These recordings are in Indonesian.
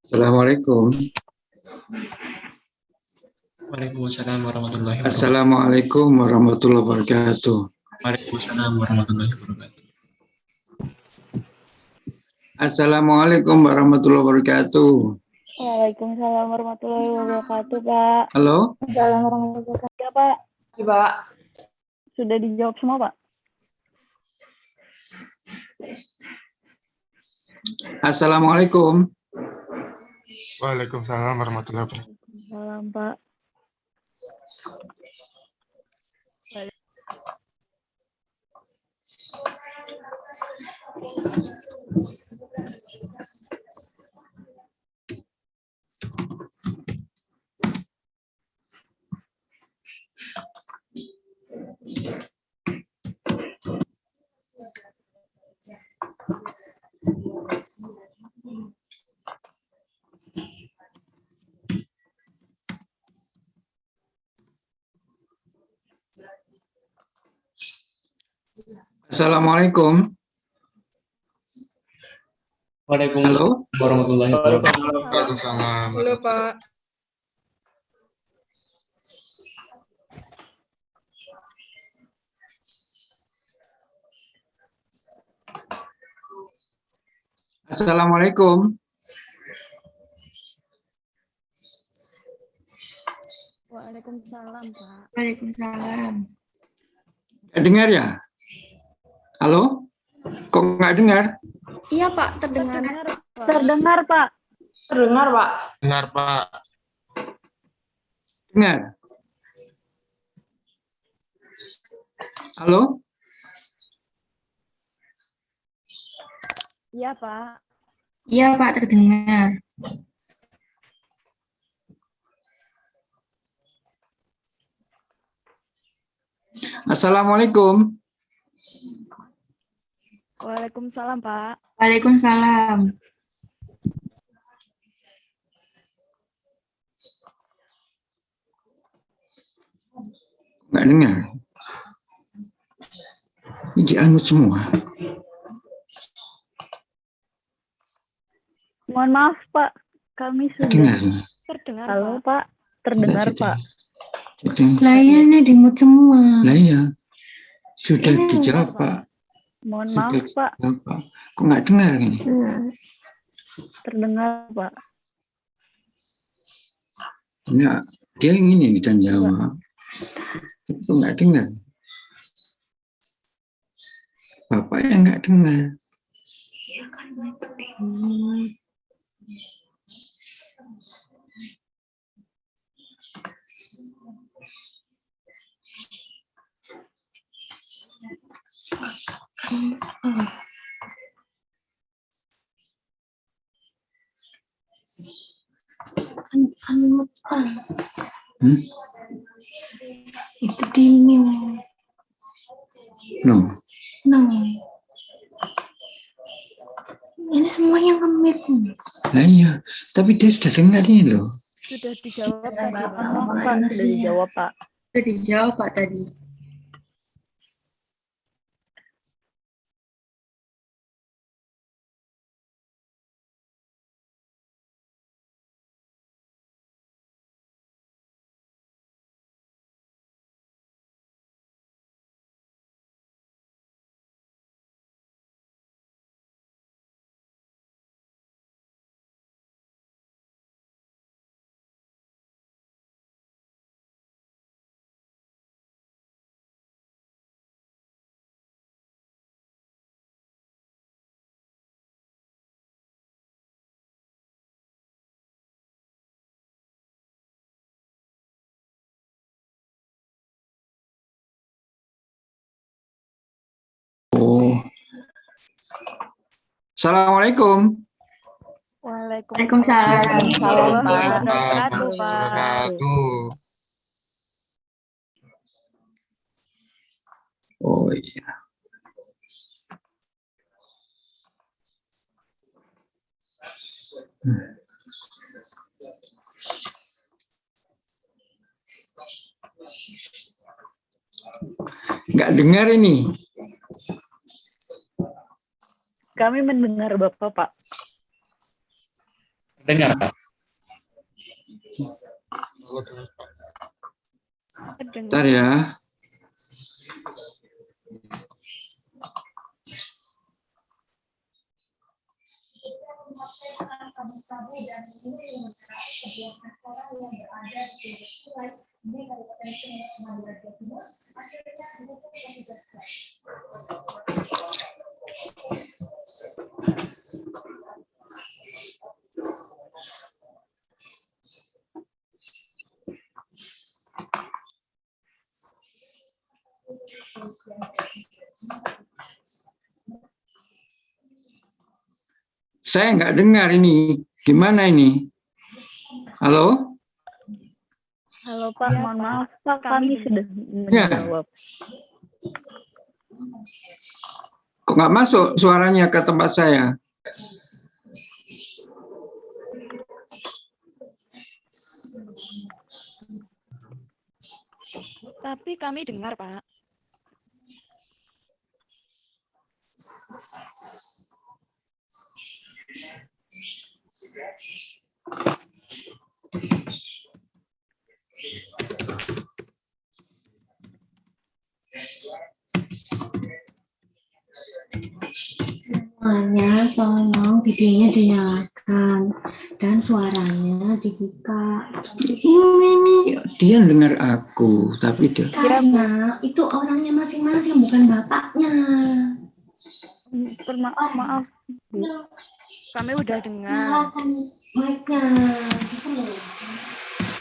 Assalamualaikum. Waalaikumsalam warahmatullahi wabarakatuh. Assalamualaikum warahmatullahi wabarakatuh. Waalaikumsalam warahmatullahi wabarakatuh. Assalamualaikum warahmatullahi wabarakatuh. Waalaikumsalam warahmatullahi wabarakatuh, Pak. Halo? Assalamualaikum warahmatullahi wabarakatuh, ya, Pak. Ya, Pak. Sudah dijawab semua, Pak? Assalamualaikum. Waalaikumsalam warahmatullahi wabarakatuh. Salam, Pak. Assalamualaikum. Waalaikumsalam warahmatullahi wabarakatuh. Waalaikumsalam. Halo, Pak. Assalamualaikum. Waalaikumsalam, Pak. Waalaikumsalam. Nggak dengar ya? Halo? Kok nggak dengar? Iya, Pak, terdengar. Terdengar, Pak. Terdengar, Pak. Benar, Pak. Dengar. Halo? Iya, Pak. Iya, Pak, terdengar. Assalamualaikum. Waalaikumsalam, Pak. Waalaikumsalam. Nggak dengar. Ini dianut semua. Mohon maaf, Pak. Kami Nggak sudah dengar. terdengar. Halo, Pak. Terdengar, Nggak Pak. jadi. Lah ini dimut semua. Lah iya. Sudah Ini dijawab, Pak. Pak. Mohon Sudah maaf, Pak. dijawab, Pak. Kok nggak dengar ini? Terdengar, Pak. Enggak. Dia yang ini dan jawab. Itu nggak dengar. Bapak yang nggak dengar. Itu di mute. No. No. Ini semua yang kemit. Nah iya, tapi dia sudah dengar ini loh. Sudah dijawab tadi, Pak. Pak, sudah dijawab, Pak. Sudah dijawab, Pak, tadi. Oh. Assalamualaikum. Waalaikumsalam. Waalaikumsalam Waalaikumsalam wabarakatuh, Pak. wabarakatuh. Oh iya. Nggak dengar ini. Kami mendengar Bapak, Pak. Dengar, Pak. Bentar ya. Saya nggak dengar ini. Gimana ini? Halo? Halo Pak, Ya, mohon Pak. maaf Pak, Kami kami sudah Ya. menjawab. Kok nggak masuk suaranya ke tempat saya? Tapi kami dengar, Pak. Semuanya tolong videonya dinyalakan dan suaranya dibuka. Ini dia dengar aku, tapi dia Karena itu orangnya masing-masing, bukan bapaknya. Maaf, Bu. Kami udah dengar. Nyalakan mic-nya. Gitu loh.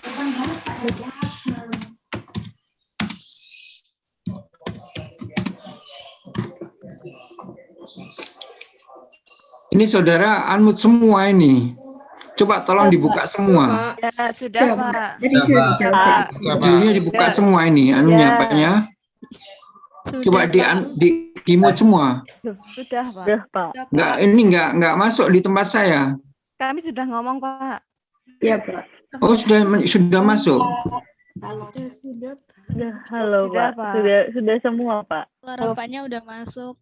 Bukan bapak di belakang. ini saudara unmute semua ini. Coba tolong dibuka semua. Ya, sudah, Ya, Pak. Tadi sudah dijawab Pak. tadi. Videonya dibuka semua ini, anunya Ya. apanya. Sudah, Coba Pak. di mute semua. Sudah, Pak. Sudah Pak. Nggak masuk di tempat saya. Kami sudah ngomong, Pak. Iya, Pak. Oh, sudah masuk. Sudah, halo Sudah, Pak. Pak. Sudah semua Pak. Suara Bapaknya udah masuk.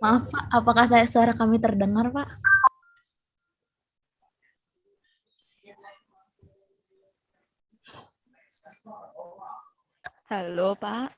Maaf Pak, apakah suara kami terdengar Pak? Halo, Pak.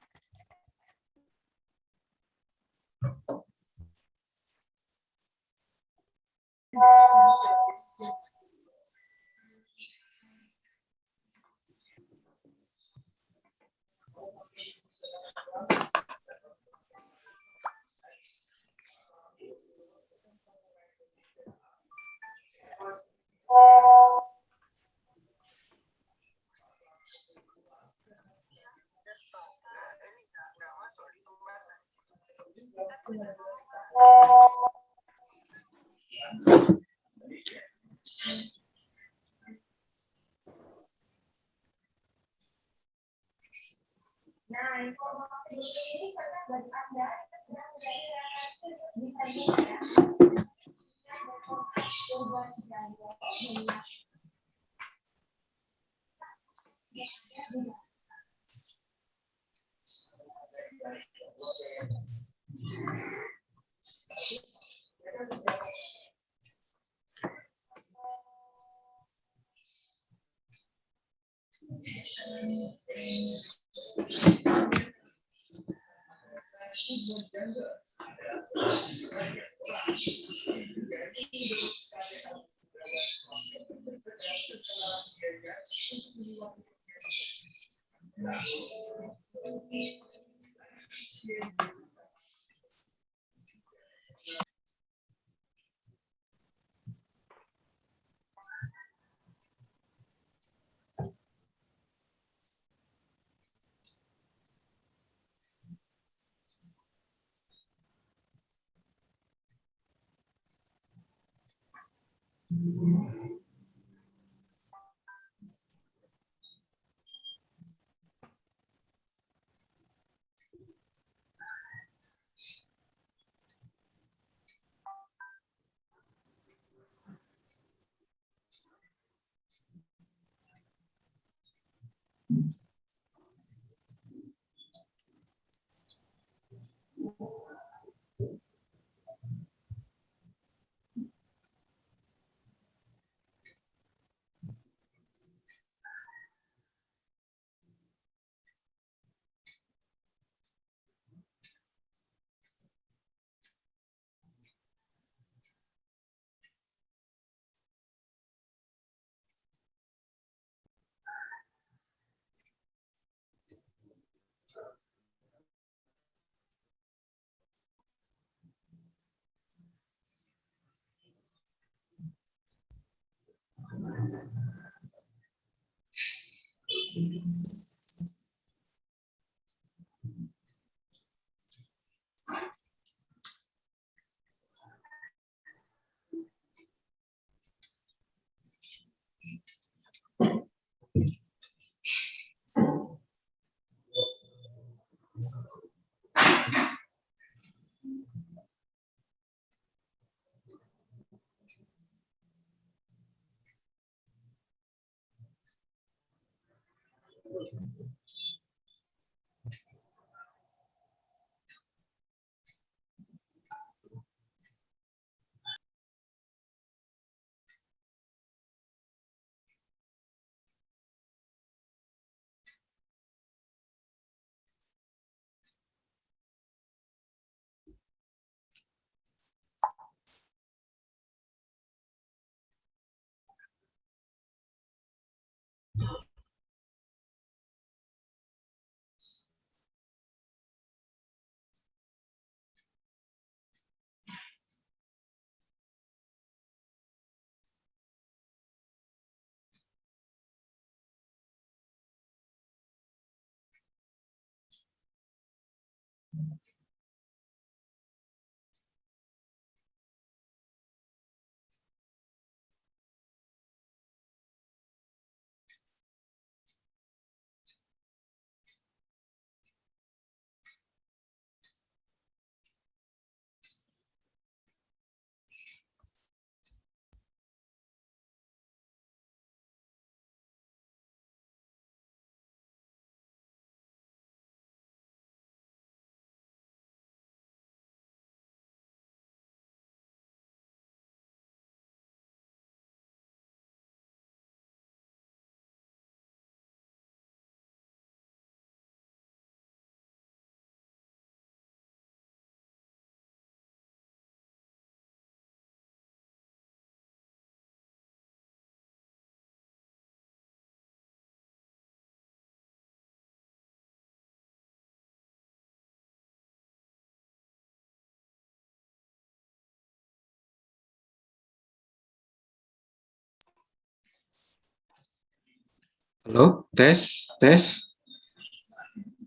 Halo, tes, tes.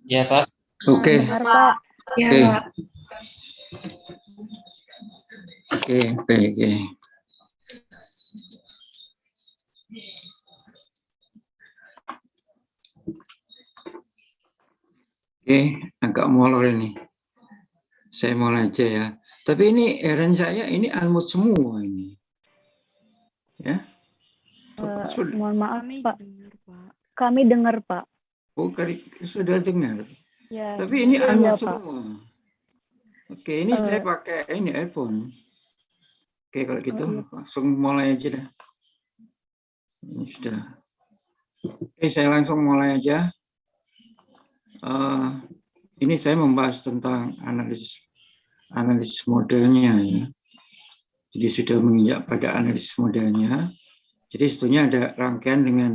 Ya, Pak. Oke, Dengar, Pak. oke, oke, oke, oke. Oke, agak molor ini. Saya mulai aja ya. Tapi ini heran saya ini unmute semua ini. Ya. Sudah. Mohon maaf, Kami Pak. dengar, Pak. Kami dengar, Pak. Oh, sudah dengar. Ya, Tapi ini Iya, unmute Pak. semua. Oke, ini saya pakai ini iPhone. Oke, kalau gitu iya. langsung mulai aja dah. Ini sudah. Oke, saya langsung mulai aja. Ini saya membahas tentang analisis modelnya ya. Jadi sudah menginjak pada analisis modelnya. Jadi sebetulnya ada rangkaian dengan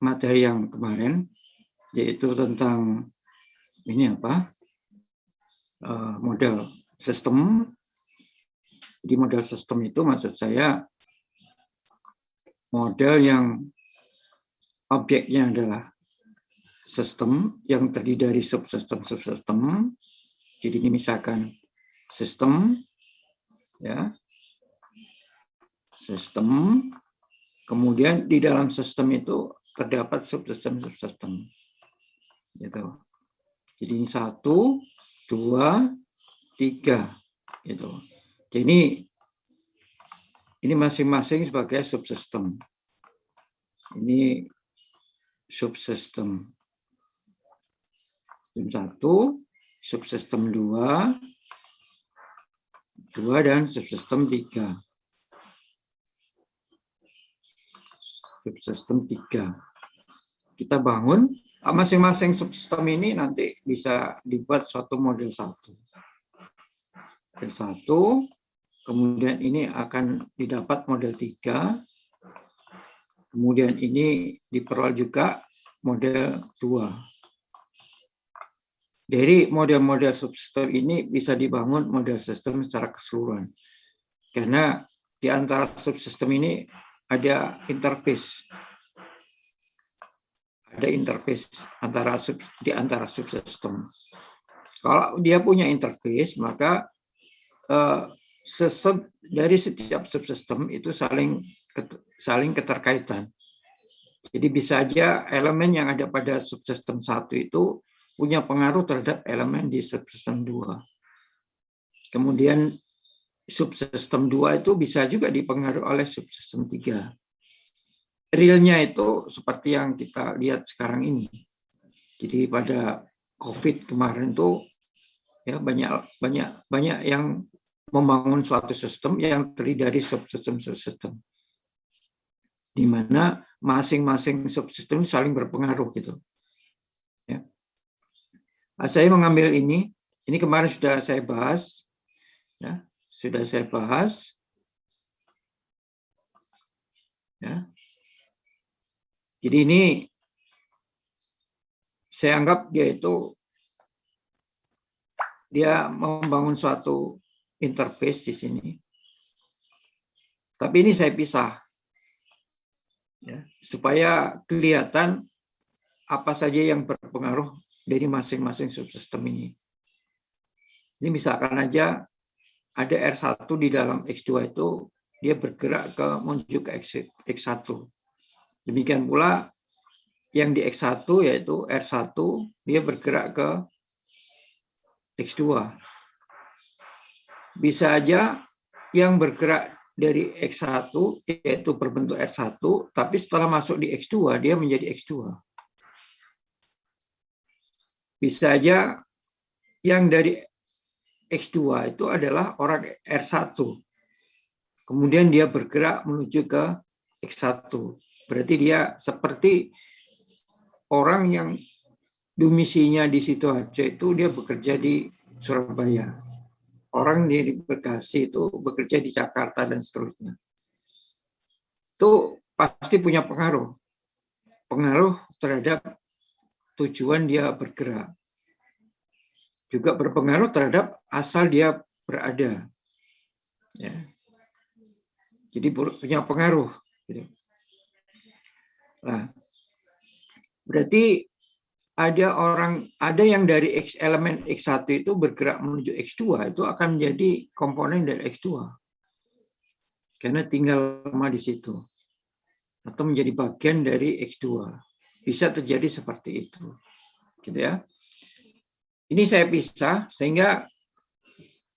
materi yang kemarin. yaitu tentang ini apa? Model sistem. Jadi model sistem itu maksud saya model yang objeknya adalah sistem yang terdiri dari subsistem. Jadi ini misalkan sistem, ya, sistem. Kemudian di dalam sistem itu terdapat subsistem, gitu. Jadi ini 1, 2, 3, gitu. Jadi ini masing-masing sebagai subsistem. Ini subsistem 1, subsistem 2, dan subsistem 3. Subsistem 3. Kita bangun, masing-masing subsistem ini nanti bisa dibuat suatu model 1. Model 1, kemudian ini akan didapat model 3, kemudian ini diperoleh juga model 2. Dari model-model subsistem ini bisa dibangun model sistem secara keseluruhan. Karena di antara subsistem ini ada interface. Ada interface di antara subsistem. Kalau dia punya interface, maka dari setiap subsistem itu saling keterkaitan. Jadi bisa aja elemen yang ada pada subsistem 1 itu punya pengaruh terhadap elemen di subsistem 2. Kemudian subsistem 2 itu bisa juga dipengaruhi oleh subsistem 3. Realnya itu seperti yang kita lihat sekarang ini. Jadi pada COVID kemarin itu ya banyak yang membangun suatu sistem yang terdiri dari subsistem, di mana masing-masing subsistem saling berpengaruh gitu. Ya. Saya mengambil ini kemarin sudah saya bahas, ya. Sudah saya bahas, ya. Jadi ini saya anggap dia membangun suatu interface di sini. Tapi ini saya pisah, ya, supaya kelihatan apa saja yang berpengaruh dari masing-masing subsistem ini. Ini misalkan aja ada R1 di dalam X2 itu, dia bergerak menuju ke X1. Demikian pula yang di X1 yaitu R1, dia bergerak ke X2. Bisa aja yang bergerak dari X1 yaitu berbentuk R1, tapi setelah masuk di X2, dia menjadi X2. Bisa aja yang dari X2 itu adalah orang R1. Kemudian dia bergerak menuju ke X1. Berarti dia seperti orang yang domisilinya di Sidoarjo itu dia bekerja di Surabaya. Orang di Bekasi itu bekerja di Jakarta dan seterusnya. Itu pasti punya pengaruh. Pengaruh terhadap tujuan dia bergerak. Juga berpengaruh terhadap asal dia berada. Ya. Jadi punya pengaruh. Nah, berarti ada yang dari elemen X1 itu bergerak menuju X2 itu akan menjadi komponen dari X2. Karena tinggal lama di situ. Atau menjadi bagian dari X2. Bisa terjadi seperti itu. Gitu ya. Ini saya pisah sehingga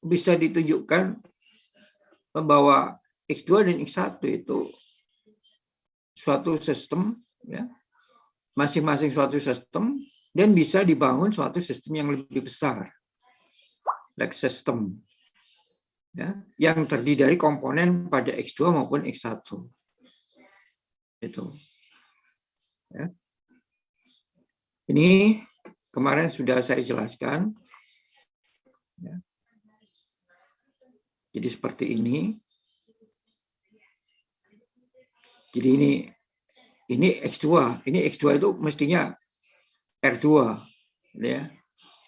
bisa ditunjukkan bahwa X2 dan X1 itu suatu sistem, ya, masing-masing suatu sistem, dan bisa dibangun suatu sistem yang lebih besar, like system, ya, yang terdiri dari komponen pada X2 maupun X1. Itu. Ya. Ini kemarin sudah saya jelaskan. Ya. Jadi seperti ini. Jadi ini X2. Ini X2 itu mestinya R2 ya.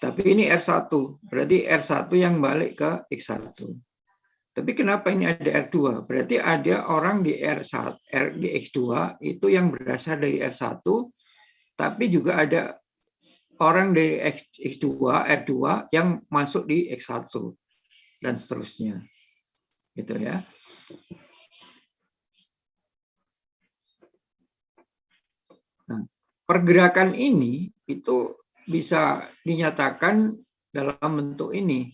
Tapi ini R1, berarti R1 yang balik ke X1. Tapi kenapa ini ada R2? Berarti ada orang di R1, di X2 itu yang berasal dari R1, tapi juga ada orang dari X2, R2 yang masuk di X1 dan seterusnya. Gitu ya. Nah, pergerakan ini itu bisa dinyatakan dalam bentuk ini.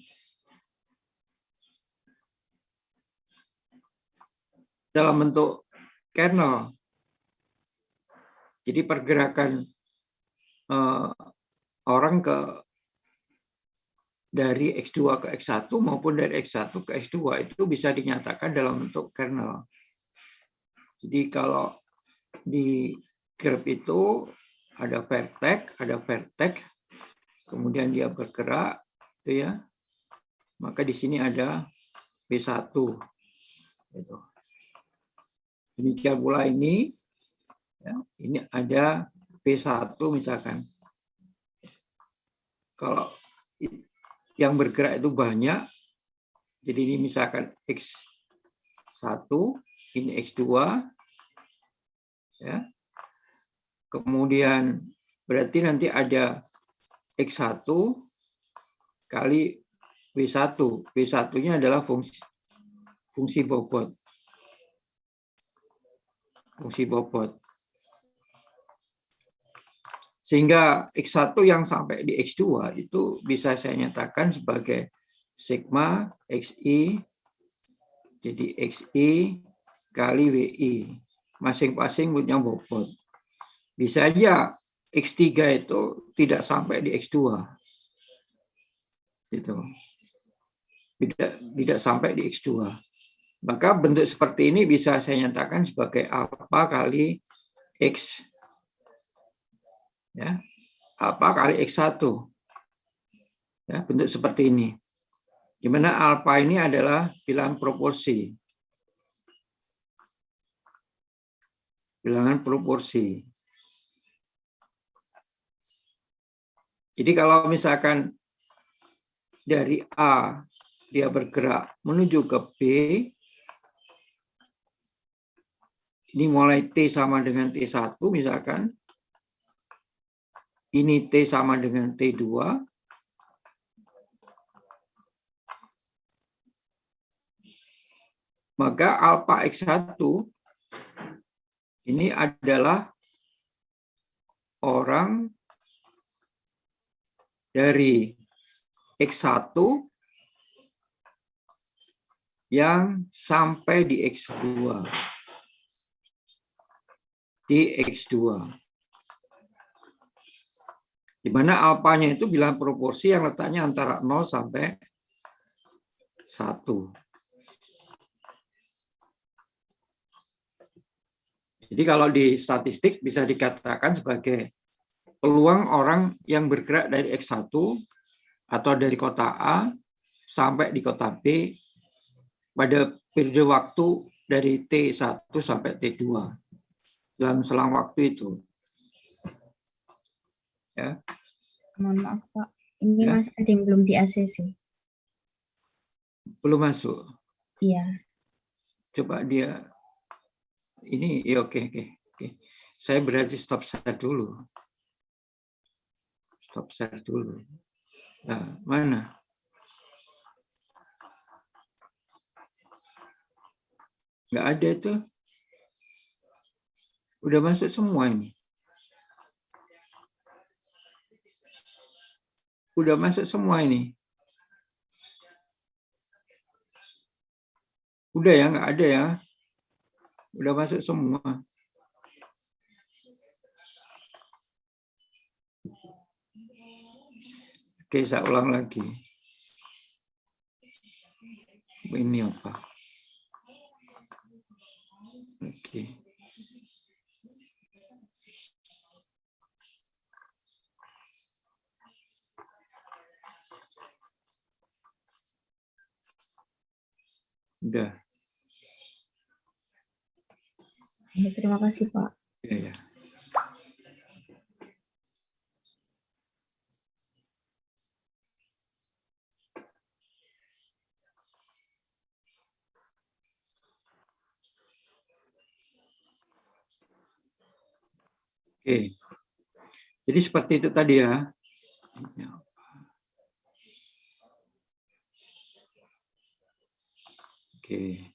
Dalam bentuk kernel. Jadi pergerakan orang dari X2 ke X1 maupun dari X1 ke X2 itu bisa dinyatakan dalam bentuk kernel. Jadi kalau di graf itu ada vertex, kemudian dia bergerak, gitu ya. Maka di sini ada P1. Gitu. Demikian pula ini, ya, ini ada P1 misalkan. Kalau yang bergerak itu banyak, jadi ini misalkan X1, ini X2, ya. Kemudian berarti nanti ada X1 kali W1. W1-nya adalah fungsi bobot. Fungsi bobot. Sehingga X1 yang sampai di X2 itu bisa saya nyatakan sebagai sigma XI, jadi XI kali WI. Masing-masing punya bobot. Bisa aja X3 itu tidak sampai di X2. Gitu. Tidak sampai di X2. Maka bentuk seperti ini bisa saya nyatakan sebagai alpha kali X. Ya, alpha kali X1. Ya, bentuk seperti ini. Di mana alpha ini adalah bilangan proporsi. Bilangan proporsi. Jadi kalau misalkan dari A dia bergerak menuju ke B, ini mulai T sama dengan T1 misalkan, ini T sama dengan T2, maka alpha X1 ini adalah orang dari X1 yang sampai di X2. Di X2. Di mana alpanya itu bilangan proporsi yang letaknya antara 0 sampai 1. Jadi kalau di statistik bisa dikatakan sebagai peluang orang yang bergerak dari X1 atau dari kota A sampai di kota B pada periode waktu dari T1 sampai T2 dalam selang waktu itu. Ya. Mohon maaf Pak, ini Ya. masih ada yang belum di ACC. Belum masuk. Iya. Coba dia ini ya oke. Saya berarti stop share dulu. Stop share dulu. Nah, mana? Nggak ada itu. Udah masuk semua ini. Udah masuk semua ini. Udah ya, nggak ada ya. Udah masuk semua. Oke, saya ulang lagi. Ini apa? Oke. Udah. Terima kasih Pak. Ya. Oke. Jadi seperti itu tadi ya. Oke.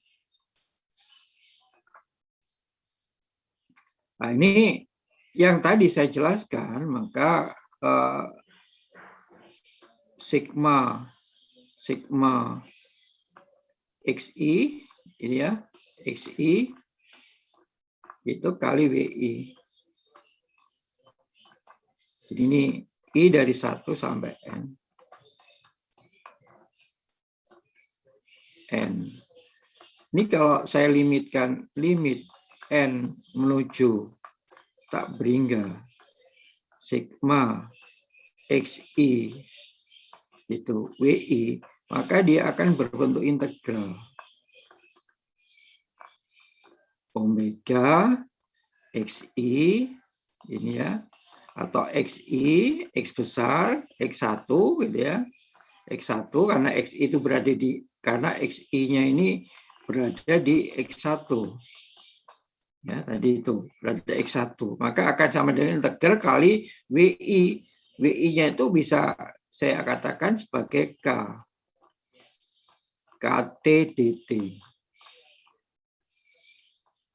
Nah, ini yang tadi saya jelaskan, maka sigma XI ini ya, XI itu kali WI. Jadi ini I dari 1 sampai N. Ini kalau saya limitkan limit N menuju tak berhingga sigma XI itu WI, maka dia akan berbentuk integral. Omega XI ini ya, atau XI, X besar, X1 gitu ya. X1 karena XI itu berada di, karena XI-nya ini berada di X1. Ya, tadi itu berada X1. Maka akan sama dengan integral kali WI. WI-nya itu bisa saya katakan sebagai K. KT dt.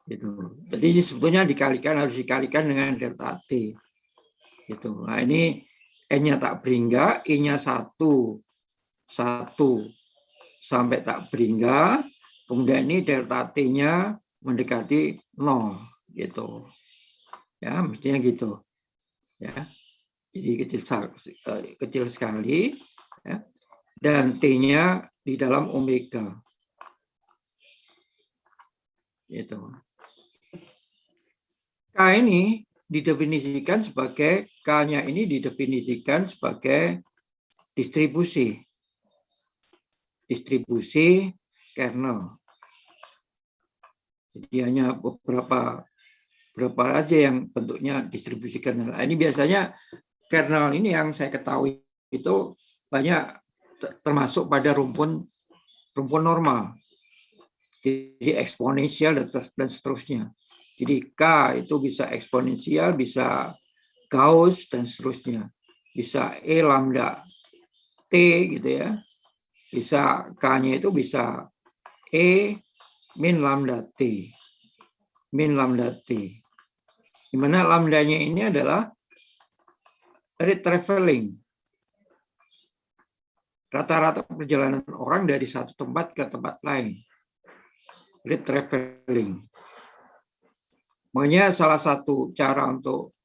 Gitu. Jadi sebetulnya harus dikalikan dengan delta T. Gitu. Nah, ini N-nya tak berhingga, I-nya 1 sampai tak berhingga, kemudian ini delta T-nya mendekati 0 gitu. Ya, mestinya gitu. Ya. Jadi kecil sekali ya. Dan T-nya di dalam omega. Gitu. K ini didefinisikan sebagai, K-nya ini didefinisikan sebagai distribusi kernel. Jadi hanya beberapa aja yang bentuknya distribusi kernel. Ini biasanya kernel ini yang saya ketahui itu banyak termasuk pada rumpun normal. Jadi eksponensial dan seterusnya. Jadi K itu bisa eksponensial, bisa Gauss dan seterusnya. Bisa E lambda T gitu ya. Bisa K-nya itu bisa E min lambda T. Di mana lambdanya ini adalah rate traveling. Rata-rata perjalanan orang dari satu tempat ke tempat lain. Rate traveling. Makanya salah satu cara untuk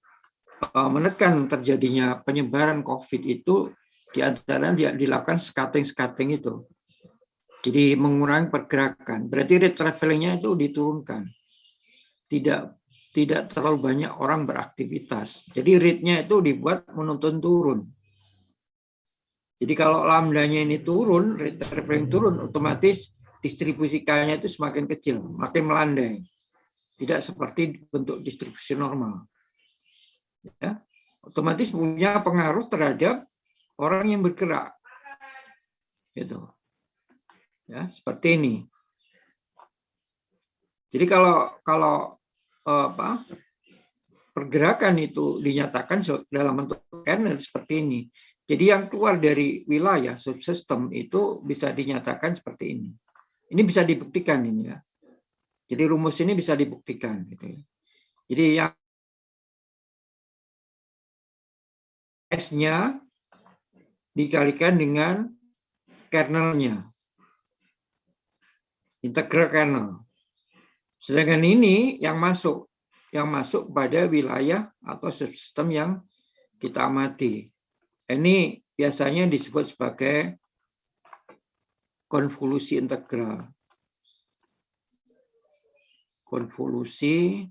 menekan terjadinya penyebaran COVID itu diantaranya dilakukan scattering itu. Jadi mengurangi pergerakan. Berarti rate travelingnya itu diturunkan. Tidak terlalu banyak orang beraktivitas. Jadi rate-nya itu dibuat menuntun turun. Jadi kalau lambdanya ini turun, rate traveling turun, otomatis distribusi K-nya itu semakin kecil, makin melandai. Tidak seperti bentuk distribusi normal. Ya, otomatis punya pengaruh terhadap orang yang bergerak. Gitu. Ya, seperti ini. Jadi kalau pergerakan itu dinyatakan dalam bentuk kernel seperti ini. Jadi yang keluar dari wilayah subsistem itu bisa dinyatakan seperti ini. Ini bisa dibuktikan ini ya. Jadi rumus ini bisa dibuktikan gitu ya. Jadi yang S-nya dikalikan dengan kernelnya. Integral kernel. Sedangkan ini yang masuk pada wilayah atau subsistem yang kita amati. Ini biasanya disebut sebagai konvolusi integral. Konvolusi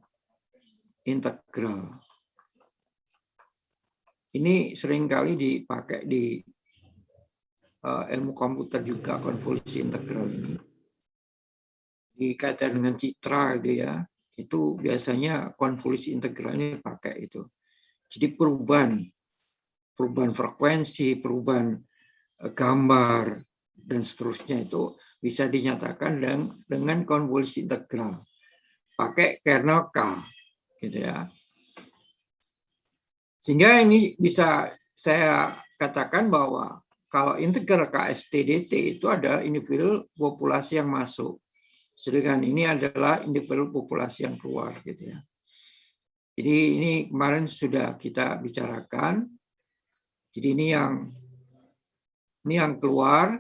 integral. Ini seringkali dipakai di ilmu komputer juga, konvolusi integral ini. Dikaitkan dengan citra gitu ya. Itu biasanya konvolusi integral ini pakai itu. Jadi perubahan frekuensi, perubahan gambar dan seterusnya itu bisa dinyatakan dengan konvolusi integral. Pakai kernel K gitu ya. Sehingga ini bisa saya katakan bahwa kalau integral KSTDT itu ada individu populasi yang masuk. Sedangkan ini adalah individu populasi yang keluar gitu ya. Jadi ini kemarin sudah kita bicarakan. Jadi ini yang keluar,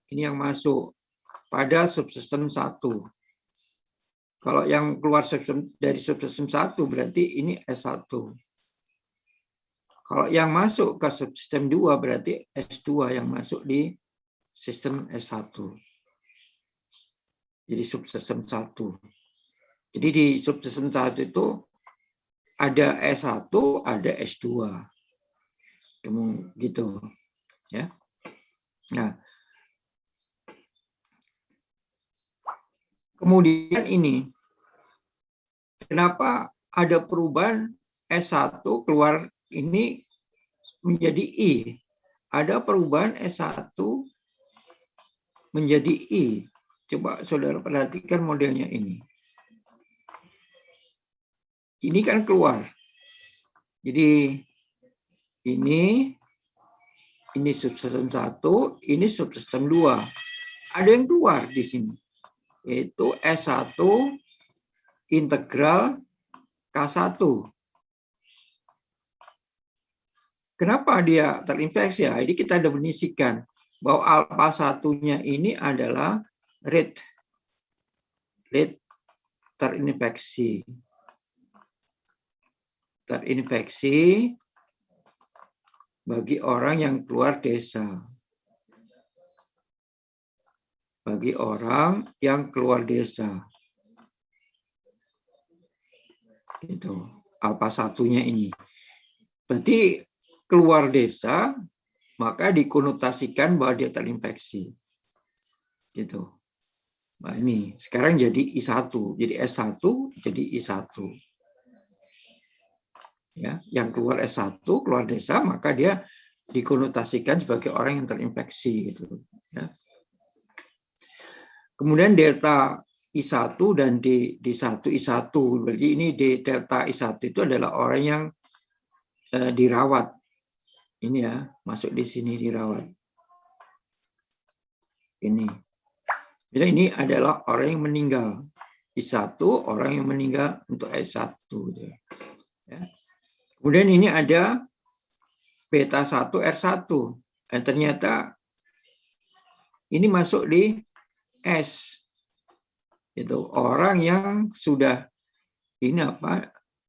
ini yang masuk pada subsistem 1. Kalau yang keluar dari subsistem 1 berarti ini S1. Kalau yang masuk ke subsistem 2 berarti S2 yang masuk di sistem S1. Jadi subsistem 1. Jadi di subsistem 1 itu ada S1, ada S2. Gitu. Ya. Nah, kemudian ini, kenapa ada perubahan S1 keluar ini menjadi I? Ada perubahan S1 menjadi I. Coba saudara perhatikan modelnya ini. Ini kan keluar. Jadi ini subsistem 1, ini subsistem 2. Ada yang keluar di sini. Yaitu S1 integral K1. Kenapa dia terinfeksi? Ya, jadi kita definisikan bahwa alfa satunya ini adalah rate terinfeksi. Terinfeksi bagi orang yang keluar desa. Bagi orang yang keluar desa. Itu alfa satunya ini. Berarti keluar desa, maka dikonotasikan bahwa dia terinfeksi. Gitu. Nah ini, sekarang jadi I1. Jadi S1 jadi I1. Ya, yang keluar S1, keluar desa, maka dia dikonotasikan sebagai orang yang terinfeksi. Gitu. Ya. Kemudian delta I1 dan D1 I1. Berarti ini delta I1 itu adalah orang yang dirawat. Ini ya, masuk di sini dirawat. Ini. Jadi ini adalah orang yang meninggal. I1, orang yang meninggal untuk S1. Ya. Kemudian ini ada beta 1 R1. Dan ternyata ini masuk di S. Itu orang yang sudah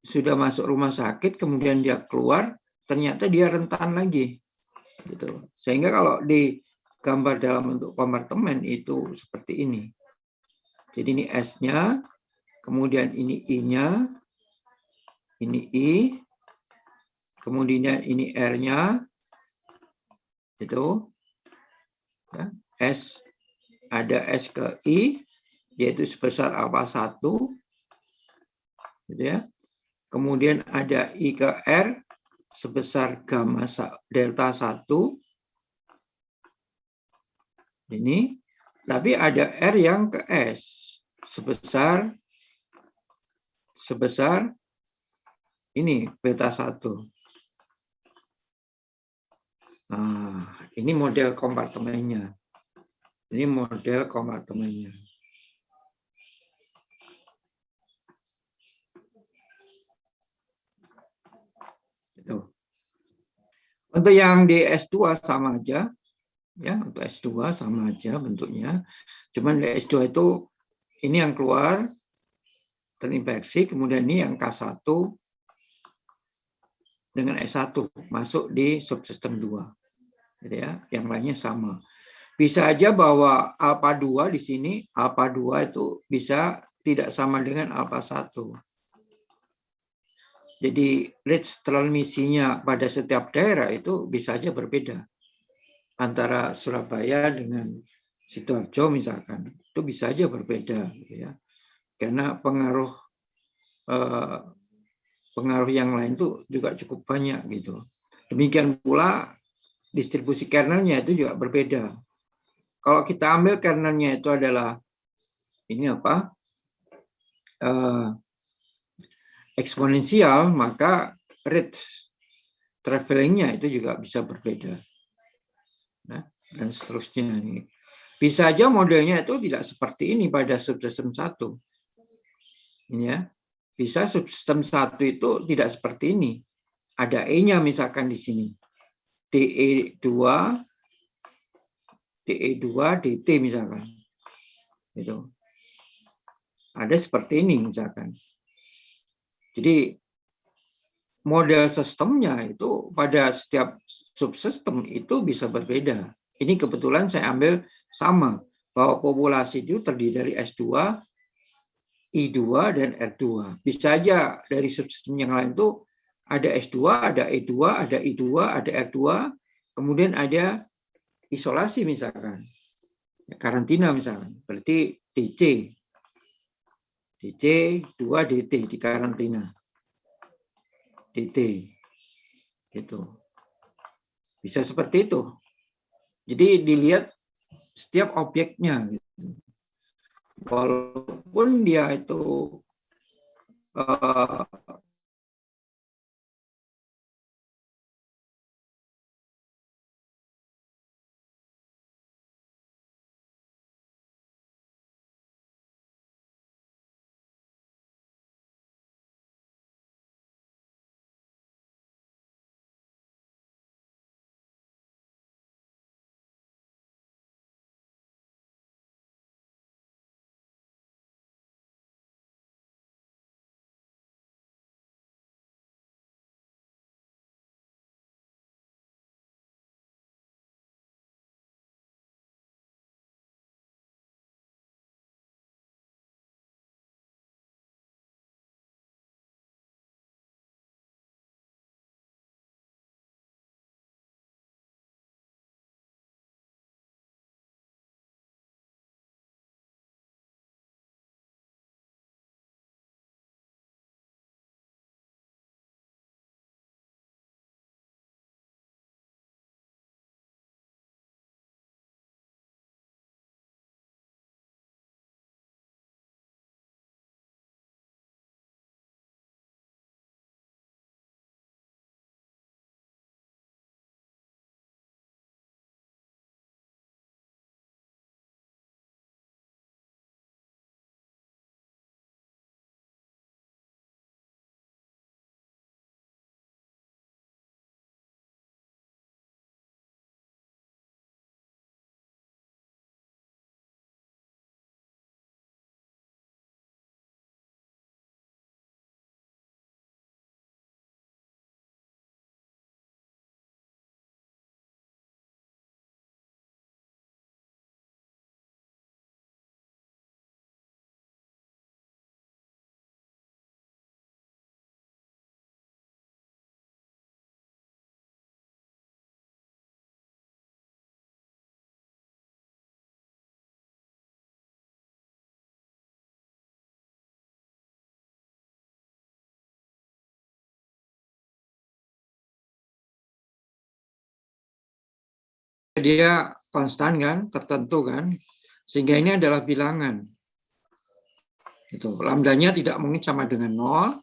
sudah masuk rumah sakit, kemudian dia keluar, ternyata dia rentan lagi. Gitu. Sehingga kalau digambar dalam bentuk kompartemen itu seperti ini. Jadi ini S-nya, kemudian ini I-nya, ini I, kemudian ini R-nya, itu ya, S, ada S ke I, yaitu sebesar alfa 1, gitu ya. Kemudian ada I ke R, sebesar gamma delta 1, ini, tapi ada R yang ke S, sebesar ini beta 1. Nah, ini model kompartemennya. Ini model kompartemennya. Itu. Untuk yang di S2 sama aja. Ya, untuk S2 sama aja bentuknya. Cuman di S2 itu ini yang keluar terinfeksi, kemudian ini yang K1 dengan S1 masuk di subsistem 2. Gitu ya, yang lainnya sama. Bisa aja bahwa alfa 2 di sini, alfa 2 itu bisa tidak sama dengan alfa 1. Jadi rate transmisinya pada setiap daerah itu bisa aja berbeda. Antara Surabaya dengan Sidoarjo misalkan, itu bisa aja berbeda. Gitu ya. Karena pengaruh yang lain itu juga cukup banyak. Gitu. Demikian pula distribusi kernelnya itu juga berbeda. Kalau kita ambil kernelnya itu adalah ini apa? eksponensial, maka rate travelingnya itu juga bisa berbeda. Nah, dan seterusnya. Bisa aja modelnya itu tidak seperti ini pada subsistem 1. Ini ya. Bisa subsistem 1 itu tidak seperti ini. Ada E-nya misalkan di sini. DE2, DT misalkan. Gitu. Ada seperti ini misalkan. Jadi model sistemnya itu pada setiap subsistem itu bisa berbeda. Ini kebetulan saya ambil sama, bahwa populasi itu terdiri dari S2, I2, dan R2. Bisa aja dari subsistem yang lain itu ada S2, ada E2, ada I2, ada R2, kemudian ada isolasi misalkan. Karantina misalkan, berarti DC. DC 2 DT di karantina. DT. Gitu. Bisa seperti itu. Jadi dilihat setiap objeknya. Gitu. Walaupun dia itu dia konstan kan, tertentu kan, sehingga ini adalah bilangan. Itu lambdanya tidak mungkin sama dengan 0,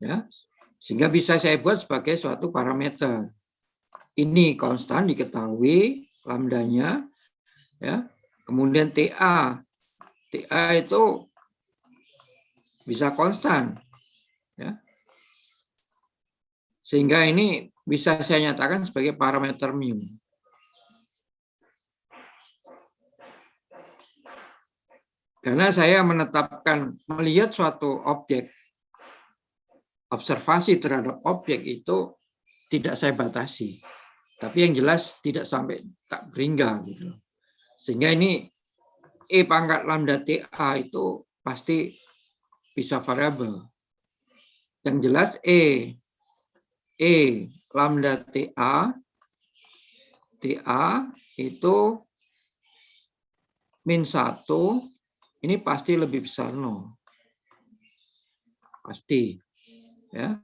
ya, sehingga bisa saya buat sebagai suatu parameter. Ini konstan diketahui lambdanya, ya. Kemudian TA itu bisa konstan, ya. Sehingga ini bisa saya nyatakan sebagai parameter mu. Karena saya menetapkan, melihat suatu objek, observasi terhadap objek itu tidak saya batasi. Tapi yang jelas tidak sampai tak berhingga. Gitu. Sehingga ini E pangkat lambda TA itu pasti bisa variabel. Yang jelas E lambda TA itu min 1, ini pasti lebih besar 0. Pasti. Ya.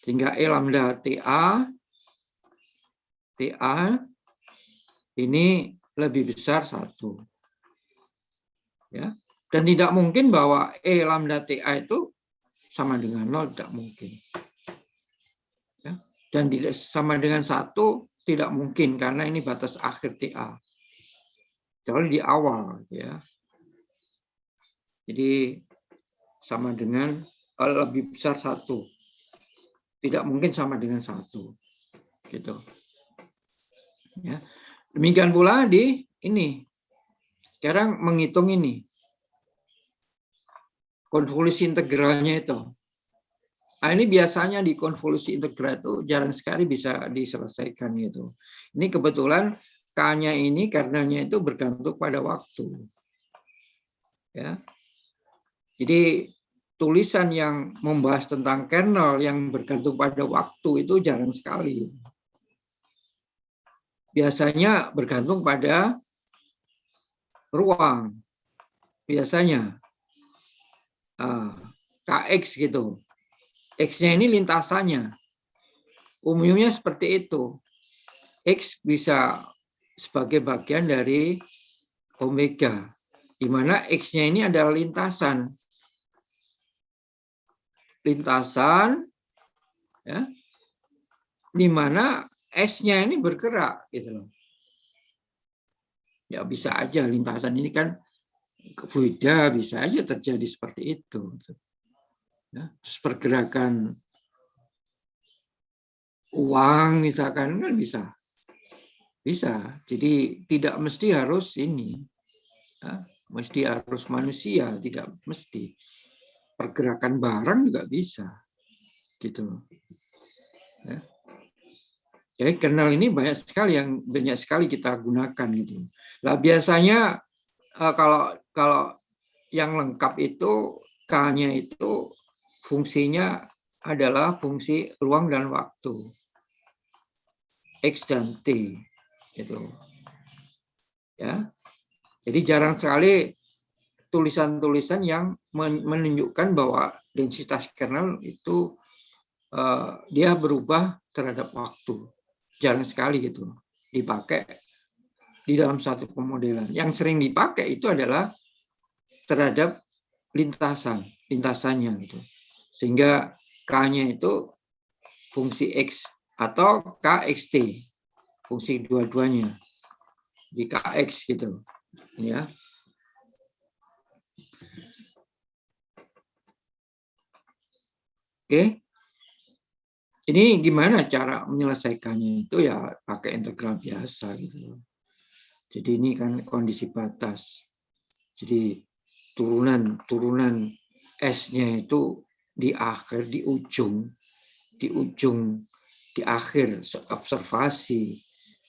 Sehingga E lambda TA ini lebih besar 1. Ya. Dan tidak mungkin bahwa E lambda TA itu sama dengan 0 tidak mungkin. Ya. Dan tidak sama dengan 1 tidak mungkin karena ini batas akhir TA. Kecuali di awal, ya. Jadi sama dengan lebih besar 1. Tidak mungkin sama dengan 1. Gitu. Ya. Demikian pula di ini. Sekarang menghitung ini. Konvolusi integralnya itu. Nah, ini biasanya di konvolusi integral itu jarang sekali bisa diselesaikan gitu. Ini kebetulan K-nya ini kernelnya itu bergantung pada waktu. Ya. Jadi tulisan yang membahas tentang kernel yang bergantung pada waktu itu jarang sekali. Biasanya bergantung pada ruang. Biasanya Kx gitu. X-nya ini lintasannya. Umumnya seperti itu. X bisa sebagai bagian dari omega, di mana X-nya ini adalah lintasan. Lintasan, ya, di mana S-nya ini bergerak, gitu loh. Ya bisa aja lintasan ini kan fluida, bisa aja terjadi seperti itu. Ya, terus pergerakan uang misalkan kan bisa. Bisa. Jadi tidak mesti harus ini. Ya, mesti harus manusia, tidak mesti. Pergerakan barang juga bisa. Gitu. Ya. Jadi kernel ini banyak sekali kita gunakan gitu. Lah biasanya kalau yang lengkap itu K-nya itu fungsinya adalah fungsi ruang dan waktu. X dan T. Gitu. Ya. Jadi jarang sekali tulisan-tulisan yang menunjukkan bahwa densitas kernel itu dia berubah terhadap waktu. Jarang sekali gitu dipakai di dalam satu pemodelan. Yang sering dipakai itu adalah terhadap lintasannya gitu. Sehingga K-nya itu fungsi X atau KXT, fungsi dua-duanya di KX gitu, ya. Oke. Ini gimana cara menyelesaikannya? Itu ya pakai integral biasa gitu. Jadi ini kan kondisi batas. Jadi turunan S-nya itu di akhir, di ujung, di akhir observasi,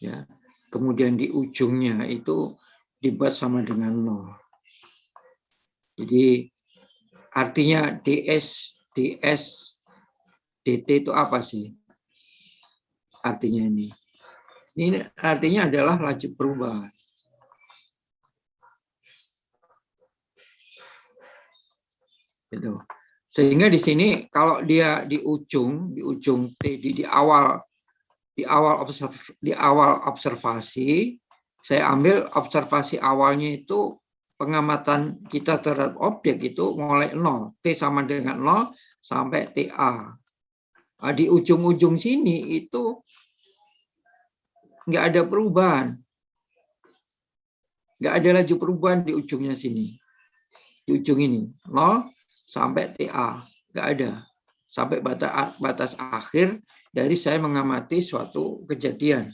ya. Kemudian di ujungnya itu dibuat sama dengan 0. Jadi artinya ds, dt itu apa sih? Artinya ini. Ini artinya adalah laju perubahan. Gitu. Sehingga di sini kalau dia di ujung T, di awal observasi, saya ambil observasi awalnya itu pengamatan kita terhadap objek itu mulai 0, T sama dengan 0 sampai TA. Nah, di ujung-ujung sini itu nggak ada perubahan. Nggak ada laju perubahan di ujungnya sini. Di ujung ini, 0 sampai TA. Nggak ada. Sampai batas akhir dari saya mengamati suatu kejadian.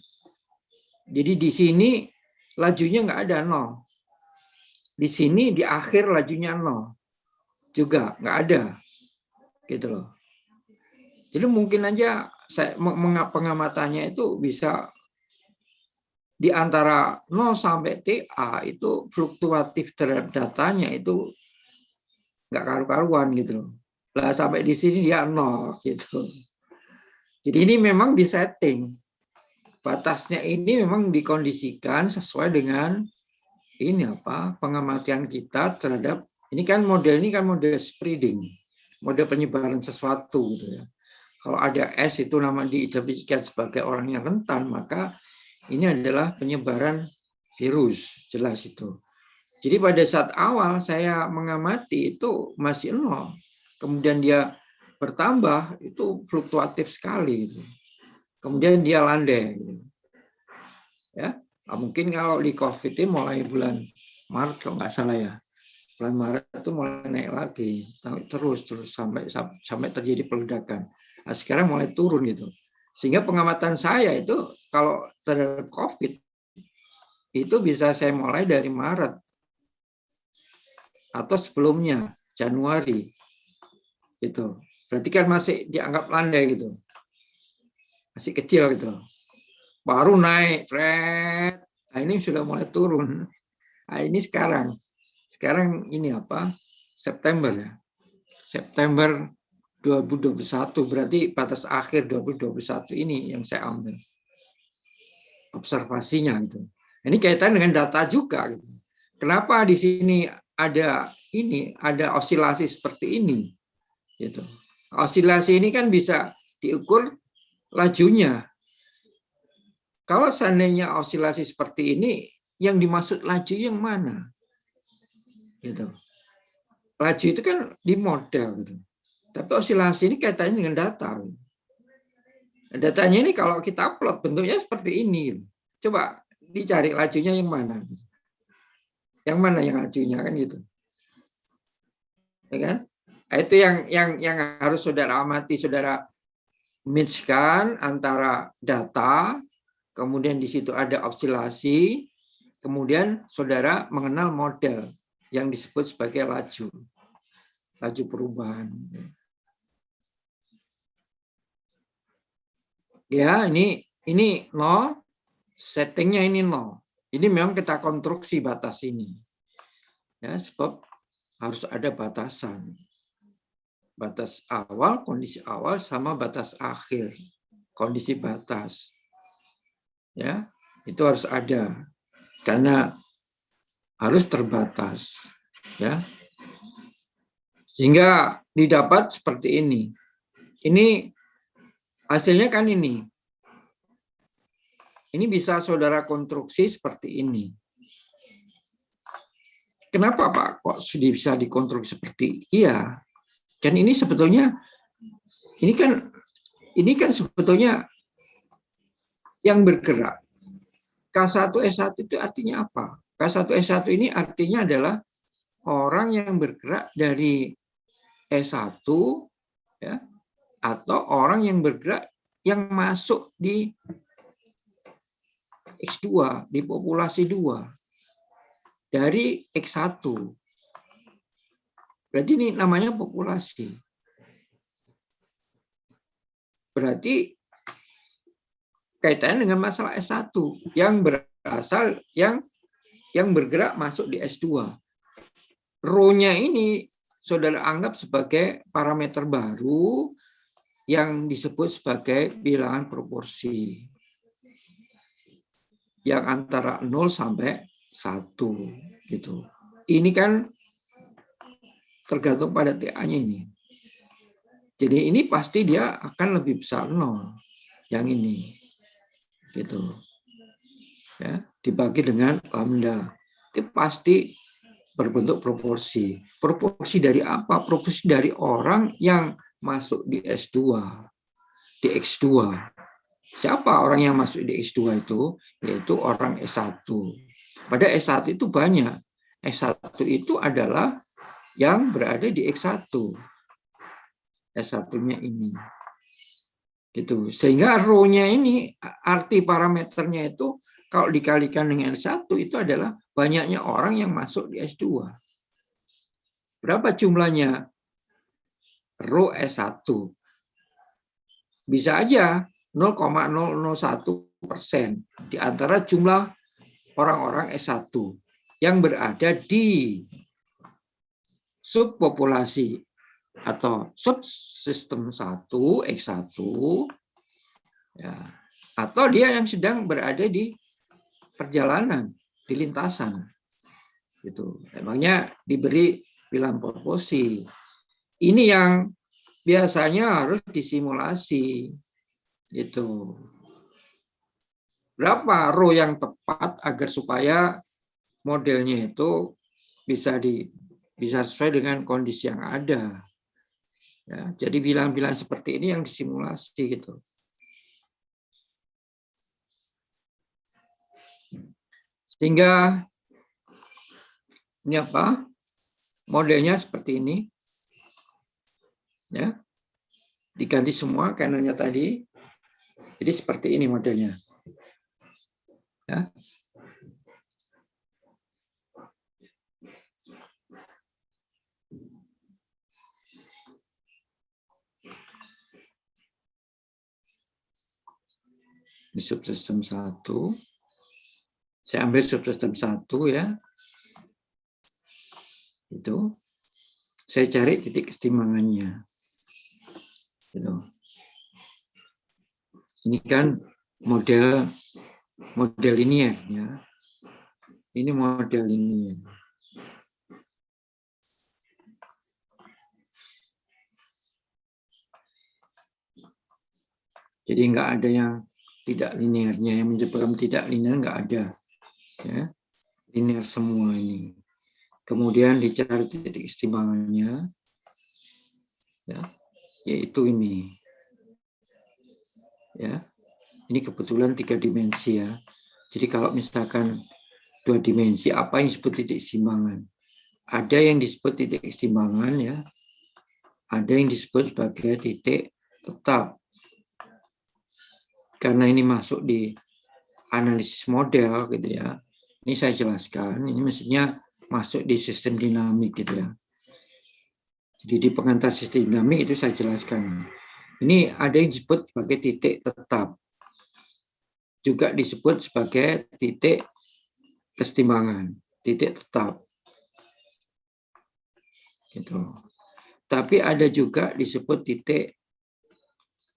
Jadi di sini lajunya nggak ada 0. Di sini di akhir lajunya 0. Juga nggak ada. Gitu loh. Jadi mungkin aja saya pengamatannya itu bisa di antara 0 sampai TA itu fluktuatif terhadap datanya itu nggak karu-karuan gitu loh. Lah sampai di sini dia 0 gitu. Jadi ini memang disetting. Batasnya ini memang dikondisikan sesuai dengan ini pengamatan kita terhadap ini kan model spreading, model penyebaran sesuatu gitu ya. Kalau ada S itu nama diidentifikasikan sebagai orang yang rentan, maka ini adalah penyebaran virus, jelas itu. Jadi pada saat awal saya mengamati itu masih 0. Kemudian dia bertambah itu fluktuatif sekali gitu. Kemudian dia landai gitu. Ya, mungkin kalau di COVID ini mulai bulan Maret kalau nggak salah ya. Bulan Maret itu mulai naik lagi, terus sampai terjadi peledakan. Nah, sekarang mulai turun gitu. Sehingga pengamatan saya itu kalau terhadap COVID itu bisa saya mulai dari Maret atau sebelumnya Januari gitu. Berarti kan masih dianggap landai gitu, masih kecil gitu. Baru naik, nah ini sudah mulai turun. Nah ini sekarang ini apa? September ya. September 2021 berarti batas akhir 2021 ini yang saya ambil observasinya gitu. Ini kaitan dengan data juga gitu. Kenapa di sini ada osilasi seperti ini gitu. Osilasi ini kan bisa diukur lajunya. Kalau seandainya osilasi seperti ini, yang dimaksud laju yang mana? Gitu. Laju itu kan di model gitu. Tapi osilasi ini kaitannya dengan data. Datanya ini kalau kita plot bentuknya seperti ini. Coba dicari lajunya yang mana. Yang mana yang lajunya kan gitu. Ya kan? Nah, itu yang harus saudara amati, saudara match-kan antara data, kemudian di situ ada osilasi, kemudian saudara mengenal model yang disebut sebagai laju perubahan. Ya, ini 0, settingnya ini 0. Ini memang kita konstruksi batas ini. Ya, sebab harus ada batasan. Batas awal, kondisi awal sama batas akhir. Kondisi batas. Ya, itu harus ada. Karena harus terbatas. Ya. Sehingga didapat seperti ini. Ini hasilnya kan ini. Ini bisa saudara konstruksi seperti ini. Kenapa Pak kok sudah bisa dikonstruksi seperti iya? Kan ini sebetulnya ini kan sebetulnya yang bergerak. K1S1 itu artinya apa? K1S1 ini artinya adalah orang yang bergerak dari S1 ya, atau orang yang bergerak yang masuk di X2, di populasi 2 dari X1. Berarti ini namanya populasi. Berarti kaitannya dengan masalah S1 yang berasal yang bergerak masuk di S2. Rho-nya ini saudara anggap sebagai parameter baru yang disebut sebagai bilangan proporsi. Yang antara 0 sampai 1 gitu. Ini kan tergantung pada TA-nya ini. Jadi ini pasti dia akan lebih besar 0 yang ini. Gitu. Ya, dibagi dengan lambda. Itu pasti berbentuk proporsi. Proporsi dari apa? Proporsi dari orang yang masuk di S2, di X2. Siapa orang yang masuk di X2 itu? Yaitu orang S1. Pada S1 itu banyak. S1 itu adalah yang berada di X1. S1-nya ini. Gitu. Sehingga rho-nya ini, arti parameternya itu, kalau dikalikan dengan S1, itu adalah banyaknya orang yang masuk di S2. Berapa jumlahnya? Rho S1. Bisa aja 0,001% di antara jumlah orang-orang S1 yang berada di subpopulasi atau subsistem 1, X1, ya, atau dia yang sedang berada di perjalanan, di lintasan. Gitu. Emangnya diberi bilangan proporsi. Ini yang biasanya harus disimulasi. Gitu. Berapa rho yang tepat agar supaya modelnya itu bisa sesuai dengan kondisi yang ada. Ya, jadi bilangan-bilangan seperti ini yang disimulasi gitu. Sehingga ini apa? Modelnya seperti ini. Ya. Diganti semua kanannya tadi. Jadi seperti ini modelnya. Ya. Ini subsistem 1. Saya ambil subsistem 1 ya. Itu. Saya cari titik kesetimbangannya. Gitu. Ini kan model linier ya. Ini model linier. Jadi nggak ada yang tidak linearnya, yang menyebabkan tidak linear nggak ada. Ya. Linear semua ini. Kemudian dicari titik kesetimbangannya, ya, yaitu ini. Ya, ini kebetulan 3 dimensi ya. Jadi kalau misalkan 2 dimensi, apa yang disebut titik kesetimbangan? Ada yang disebut titik kesetimbangan ya, ada yang disebut sebagai titik tetap. Karena ini masuk di analisis model gitu ya. Ini saya jelaskan, ini mestinya masuk di sistem dinamik gitu ya. Jadi di pengantar sistem dinamik itu saya jelaskan. Ini ada yang disebut sebagai titik tetap. Juga disebut sebagai titik kesetimbangan, titik tetap. Gitu. Tapi ada juga disebut titik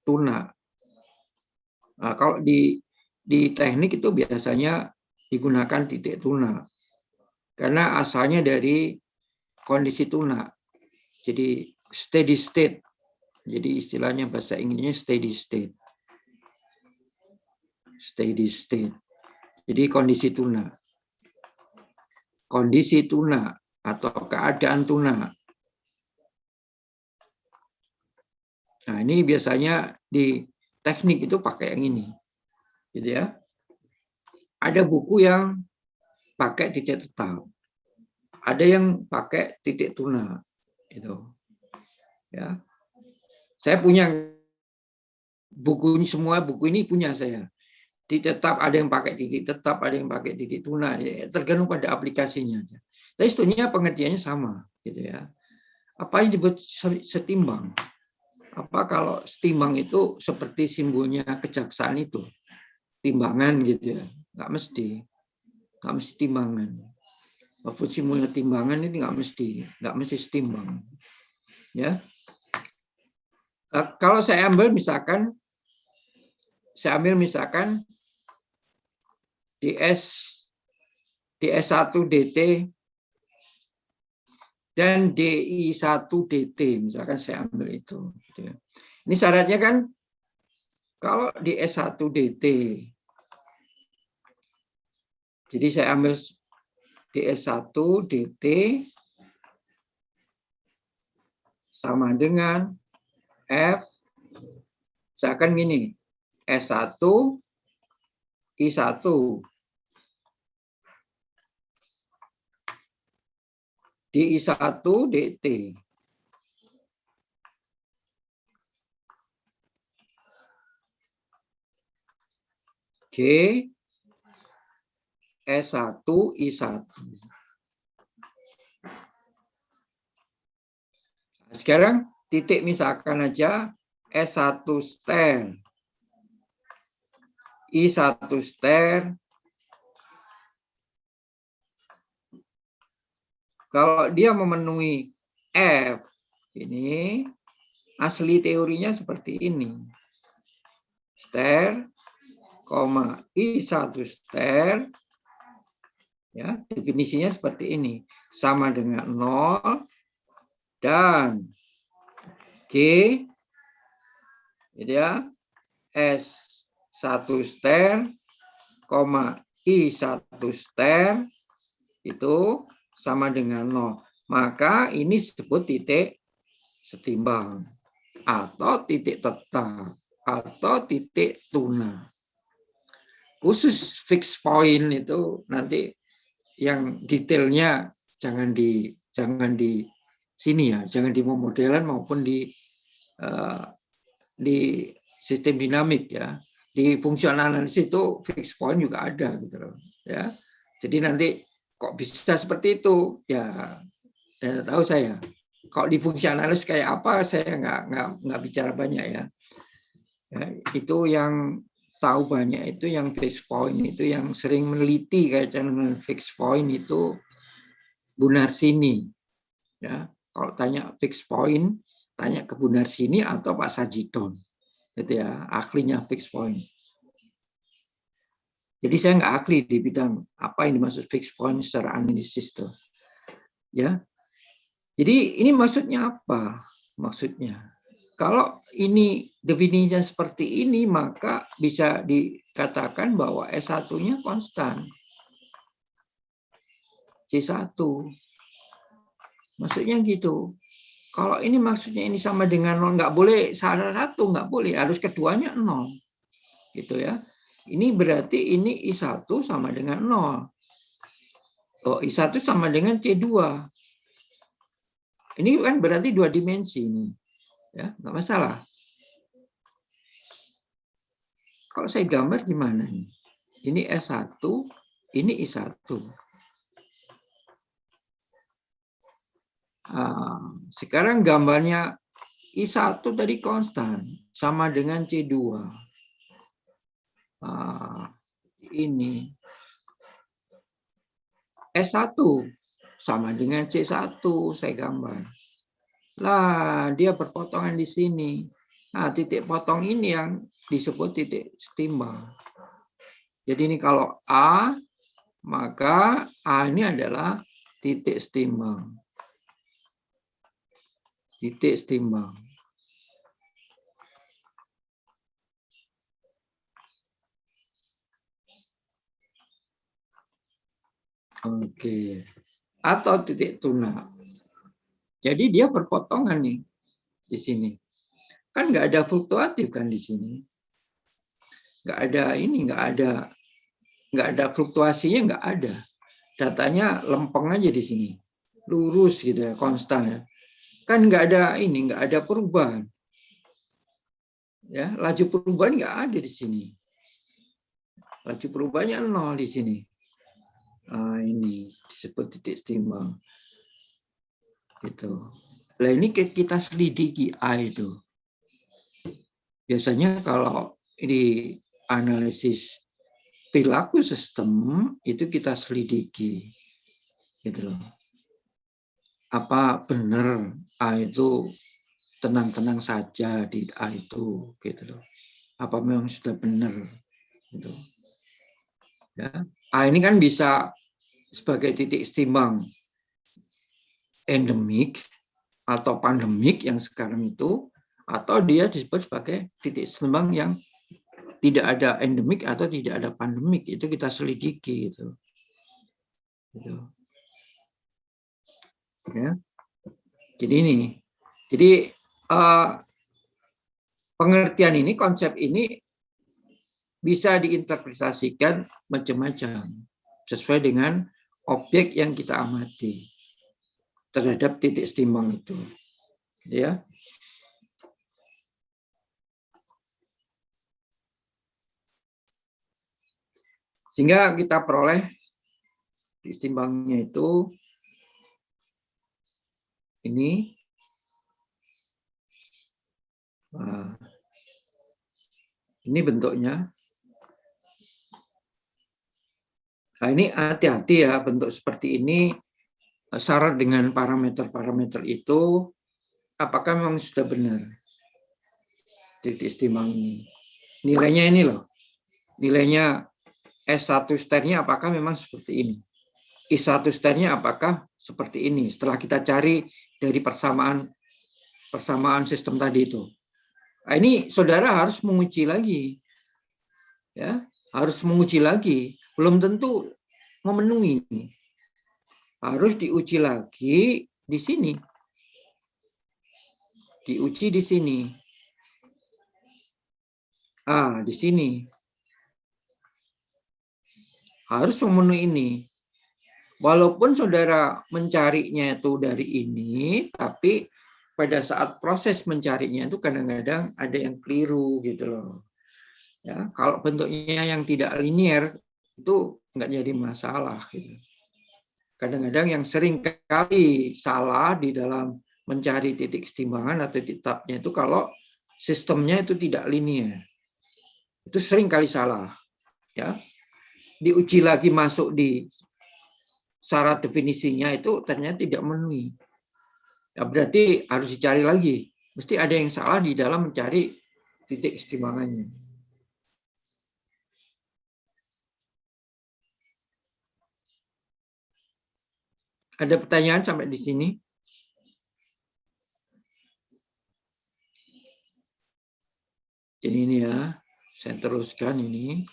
tuna. Nah, kalau di teknik itu biasanya digunakan titik tuna. Karena asalnya dari kondisi tuna. Jadi steady state. Jadi istilahnya bahasa Inggrisnya steady state. Steady state. Jadi kondisi tuna. Kondisi tuna atau keadaan tuna. Nah, ini biasanya di teknik itu pakai yang ini. Gitu ya. Ada buku yang pakai titik tetap. Ada yang pakai titik tuna. Itu. Ya. Saya punya buku ini, semua buku ini punya saya. Titik tetap, ada yang pakai titik tetap, ada yang pakai titik tuna. Ya, tergantung pada aplikasinya. Tapi sebetulnya pengertiannya sama, gitu ya. Apa yang disebut setimbang? Apa kalau setimbang itu seperti simbolnya kejaksaan itu, timbangan gitu ya? Nggak mesti timbangan. Walaupun simbolnya timbangan ini nggak mesti setimbang. Ya. Kalau saya ambil misalkan DS1 DT dan DI1 DT, misalkan saya ambil itu. Ini syaratnya kan kalau DS1 DT, jadi saya ambil DS1 DT sama dengan F, misalkan gini, S1 I1 DI1 DT. G S1 I1. Sekarang titik misalkan aja S1 ster, I1 ster. Kalau dia memenuhi F, ini asli teorinya seperti ini. Ster, I1 ster, ya, definisinya seperti ini. Sama dengan 0 dan G, gitu ya, S1 ster, I1 ster, itu sama dengan 0. Maka ini disebut titik setimbang. atau titik tetap atau titik tuna. Khusus fixed point itu nanti yang detailnya jangan di sini ya, jangan di pemodelan maupun di sistem dinamik ya. Di fungsional analisis itu fixed point juga ada gitu loh ya. Jadi nanti kok bisa seperti itu ya, tahu saya. Kalau di fungsionalis kayak apa saya nggak bicara banyak ya. Ya, itu yang tahu banyak itu yang fixed point, itu yang sering meneliti kaitan dengan fixed point itu Bu Narsini. Ya, kalau tanya fixed point, tanya ke Bu Narsini atau Pak Sajidon. Itu ya, ahlinya fixed point. Jadi saya nggak ahli di bidang apa yang dimaksud fixed point secara analisis tuh. Ya. Jadi ini maksudnya apa? Maksudnya kalau ini definisinya seperti ini, maka bisa dikatakan bahwa S1-nya konstan. C1. Maksudnya gitu. Kalau ini maksudnya ini sama dengan 0, nggak boleh salah satu, nggak boleh. Harus keduanya 0. Gitu ya. Ini berarti ini I1 sama dengan 0. Oh, I1 sama dengan C2. Ini kan berarti 2 dimensi ini. Ya, nggak masalah. Kalau saya gambar gimana nih? Ini S1, ini I1. Sekarang gambarnya I1 tadi konstan, sama dengan C2. Ini S1 sama dengan C1 saya gambar. Lah, dia berpotongan di sini. Nah, titik potong ini yang disebut titik setimbang. Jadi ini kalau A, maka A ini adalah titik setimbang. Titik setimbang. Oke. Atau titik tuna. Jadi dia berpotongan nih di sini. Kan nggak ada fluktuatif kan di sini. Nggak ada ini, nggak ada fluktuasinya, nggak ada. Datanya lempeng aja di sini. Lurus gitu ya, konstan ya. Kan nggak ada ini, nggak ada perubahan. Ya, laju perubahan nggak ada di sini. Laju perubahannya 0 di sini. Ini disebut titik setimbang. Gitu. Nah, ini kita selidiki A itu. Biasanya kalau di analisis perilaku sistem itu kita selidiki. Gitu loh. Apa benar A itu tenang-tenang saja di A itu, gitu loh. Apa memang sudah benar, gitu. Ya. A ini kan bisa sebagai titik setimbang endemik atau pandemik yang sekarang itu, atau dia disebut sebagai titik setimbang yang tidak ada endemik atau tidak ada pandemik. Itu kita selidiki gitu. Gitu. Ya. Jadi ini. Jadi pengertian ini, konsep ini bisa diinterpretasikan macam-macam sesuai dengan objek yang kita amati terhadap titik setimbang itu, ya. Sehingga kita peroleh titik setimbangnya itu ini. Nah, ini bentuknya. Nah, ini hati-hati ya, bentuk seperti ini syarat dengan parameter-parameter itu apakah memang sudah benar titik setimbang ini. Nilainya ini loh. Nilainya S1 sternya apakah memang seperti ini. I1 sternya apakah seperti ini. Setelah kita cari dari persamaan sistem tadi itu. Nah, ini saudara harus menguji lagi. Ya, harus menguji lagi. Belum tentu memenuhi. Harus diuji lagi di sini. diuji di sini. Di sini. Harus memenuhi ini. Walaupun saudara mencarinya itu dari ini, tapi pada saat proses mencarinya itu kadang-kadang ada yang keliru gitu loh. Ya, kalau bentuknya yang tidak linear itu nggak jadi masalah gitu. Kadang-kadang yang sering kali salah di dalam mencari titik keseimbangan atau titik tetapnya itu kalau sistemnya itu tidak linear. Itu sering kali salah. Ya. Diuji lagi masuk di syarat definisinya itu ternyata tidak memenuhi. Ya, berarti harus dicari lagi. Mesti ada yang salah di dalam mencari titik keseimbangannya. Ada pertanyaan sampai di sini? Jadi ini ya, saya teruskan ini.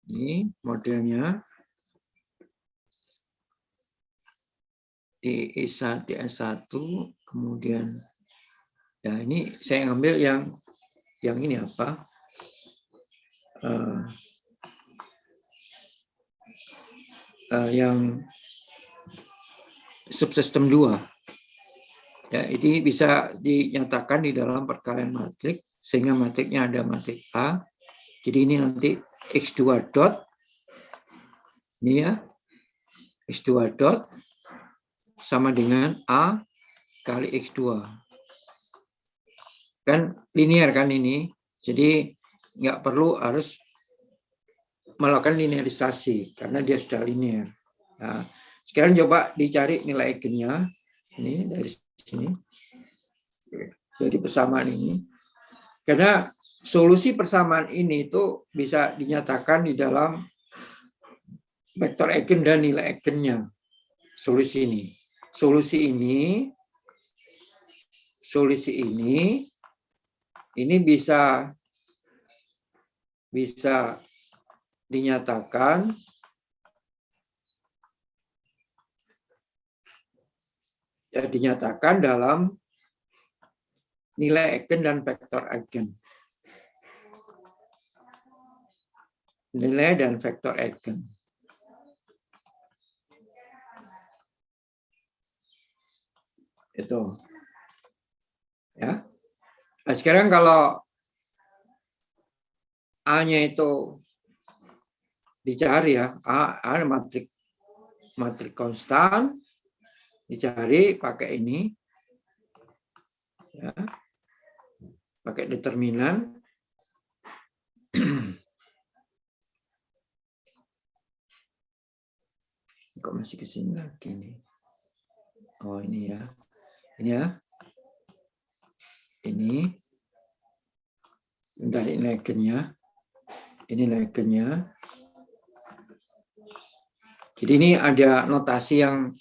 Ini modelnya. Di S1, kemudian ya ini saya ngambil yang ini apa? Yang subsistem 2. Ya, ini bisa dinyatakan di dalam perkalian matrik sehingga matriknya ada matrik A. Jadi ini nanti X2 dot ini ya. X2 dot sama dengan A kali X2. Kan linear kan ini. Jadi nggak perlu harus melakukan linearisasi karena dia sudah linear. Nah, sekarang coba dicari nilai eigennya. Ini dari sini. Dari persamaan ini. Karena solusi persamaan ini itu bisa dinyatakan di dalam vektor eigen dan nilai eigennya. Solusi ini. Solusi ini bisa dinyatakan dalam nilai eigen dan vektor eigen. Nilai dan vektor eigen. Itu. Ya. Nah, sekarang kalau A-nya itu dicari ya, A matrik konstan, dicari pakai ini. Ya. Pakai determinan. Kok masih ke sini lagi nih? Oh, ini ya. Ini ya. Ini. Bentar, ini eigennya. Ini eigennya. Jadi ini ada notasi yang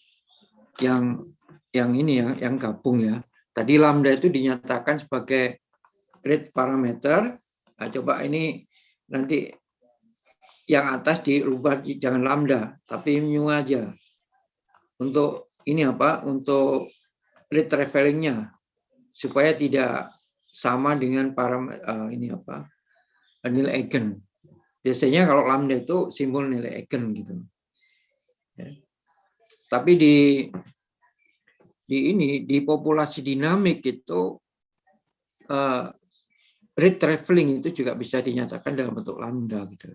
ini ya, yang gabung ya. Tadi lambda itu dinyatakan sebagai rate parameter. Nah, coba ini nanti yang atas dirubah jangan lambda, tapi mu aja. Untuk ini apa? Untuk rate travelingnya supaya tidak sama dengan ini apa? Nilai eigen. Biasanya kalau lambda itu simbol nilai eigen gitu. Ya. Tapi di populasi dinamik itu rate traveling itu juga bisa dinyatakan dalam bentuk lambda gitu.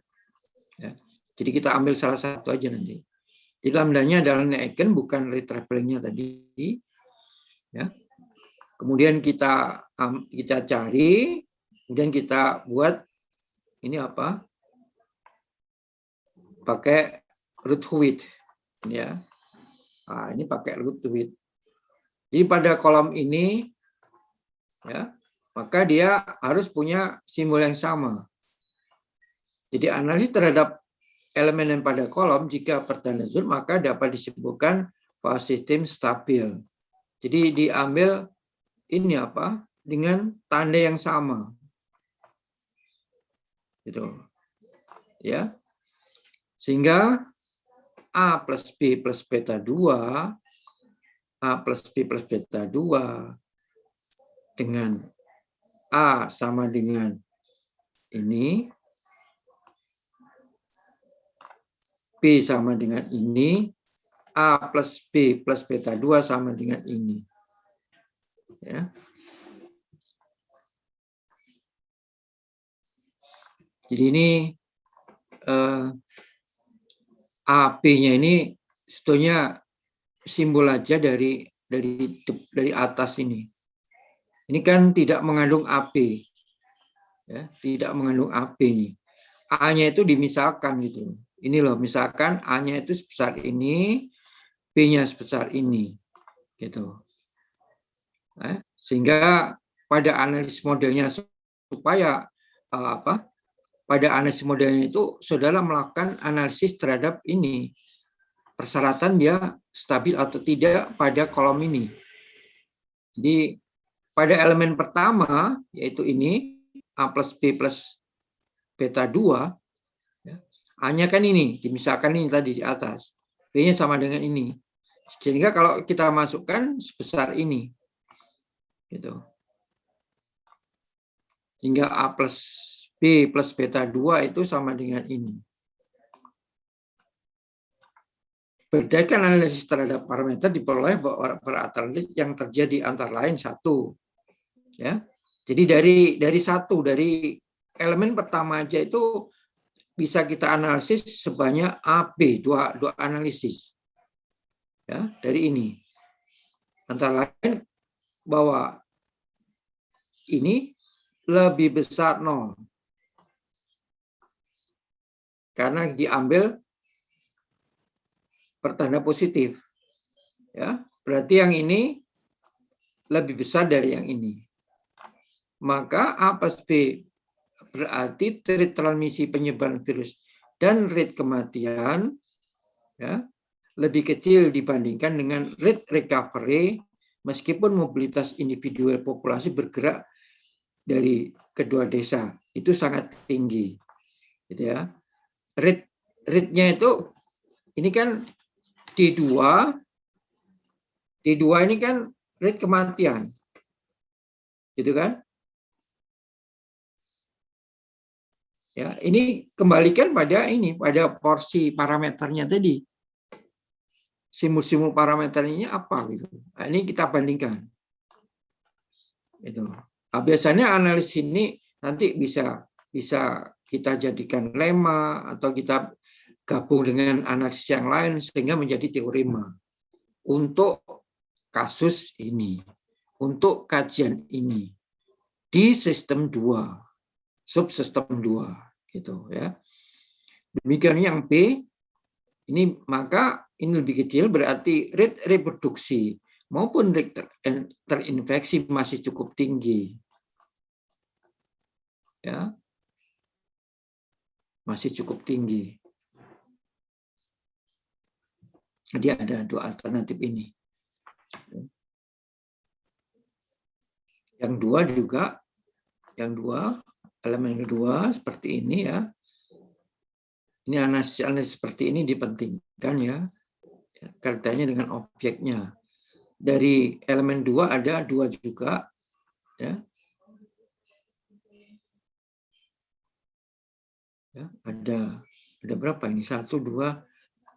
Ya. Jadi kita ambil salah satu aja nanti. Jadi lambdanya adalah nilai eigen bukan rate travelingnya tadi. Ya. Kemudian kita cari, kemudian kita buat ini apa? Pakai root width, ya. Nah, ini pakai root width. Jadi pada kolom ini, ya, maka dia harus punya simbol yang sama. Jadi analisis terhadap elemen yang pada kolom jika bertanazul maka dapat disebutkan bahwa sistem stabil. Jadi diambil ini apa? Dengan tanda yang sama. Gitu. Ya. Sehingga A plus B plus beta 2, A plus B plus beta 2 dengan A sama dengan ini, B sama dengan ini, A plus B plus beta 2 sama dengan ini. Ya. Jadi ini AB-nya ini sebetulnya simbol aja dari atas ini. Ini kan tidak mengandung AB, ya, tidak mengandung AB ini. A-nya itu dimisalkan gitu. Ini loh, misalkan A-nya itu sebesar ini, B-nya sebesar ini, gitu. Sehingga pada analisis modelnya supaya pada analisis modelnya itu saudara melakukan analisis terhadap ini, persyaratan dia stabil atau tidak pada kolom ini. Jadi pada elemen pertama yaitu ini A plus B plus beta 2, ya, A-nya kan ini, misalkan ini tadi di atas, B-nya sama dengan ini. Sehingga kalau kita masukkan sebesar ini, gitu. Sehingga A plus B plus beta 2 itu sama dengan ini. Berdasarkan analisis terhadap parameter diperoleh bahwa alternatif yang terjadi antara lain satu. Ya. Jadi dari satu, dari elemen pertama aja itu bisa kita analisis sebanyak AB, dua analisis. Ya, dari ini. Antara lain bahwa ini lebih besar 0. Karena diambil pertanda positif. Ya, berarti yang ini lebih besar dari yang ini. Maka A plus B berarti rate transmisi penyebaran virus dan rate kematian, ya, lebih kecil dibandingkan dengan rate recovery meskipun mobilitas individual populasi bergerak dari kedua desa itu sangat tinggi, gitu ya. Rate-nya itu ini kan D2 ini kan rate kematian, gitu kan? Ya, ini kembalikan pada ini, pada porsi parameternya tadi. Simbol-simbol parameternya apa gitu. Nah, ini kita bandingkan. Itu. Nah, biasanya analisis ini nanti bisa kita jadikan lema atau kita gabung dengan analisis yang lain sehingga menjadi teorema untuk kasus ini, untuk kajian ini di sistem 2, subsistem 2. Gitu ya. Demikian yang B ini, maka ini lebih kecil berarti rate reproduksi maupun rate terinfeksi masih cukup tinggi. Ya. Masih cukup tinggi. Jadi ada dua alternatif ini. Yang dua juga, elemen kedua seperti ini ya. Ini analisis seperti ini dipentingkan ya. Kaitannya dengan objeknya. Dari elemen 2 ada 2 juga ya. Ya, ada berapa ini? 1, 2,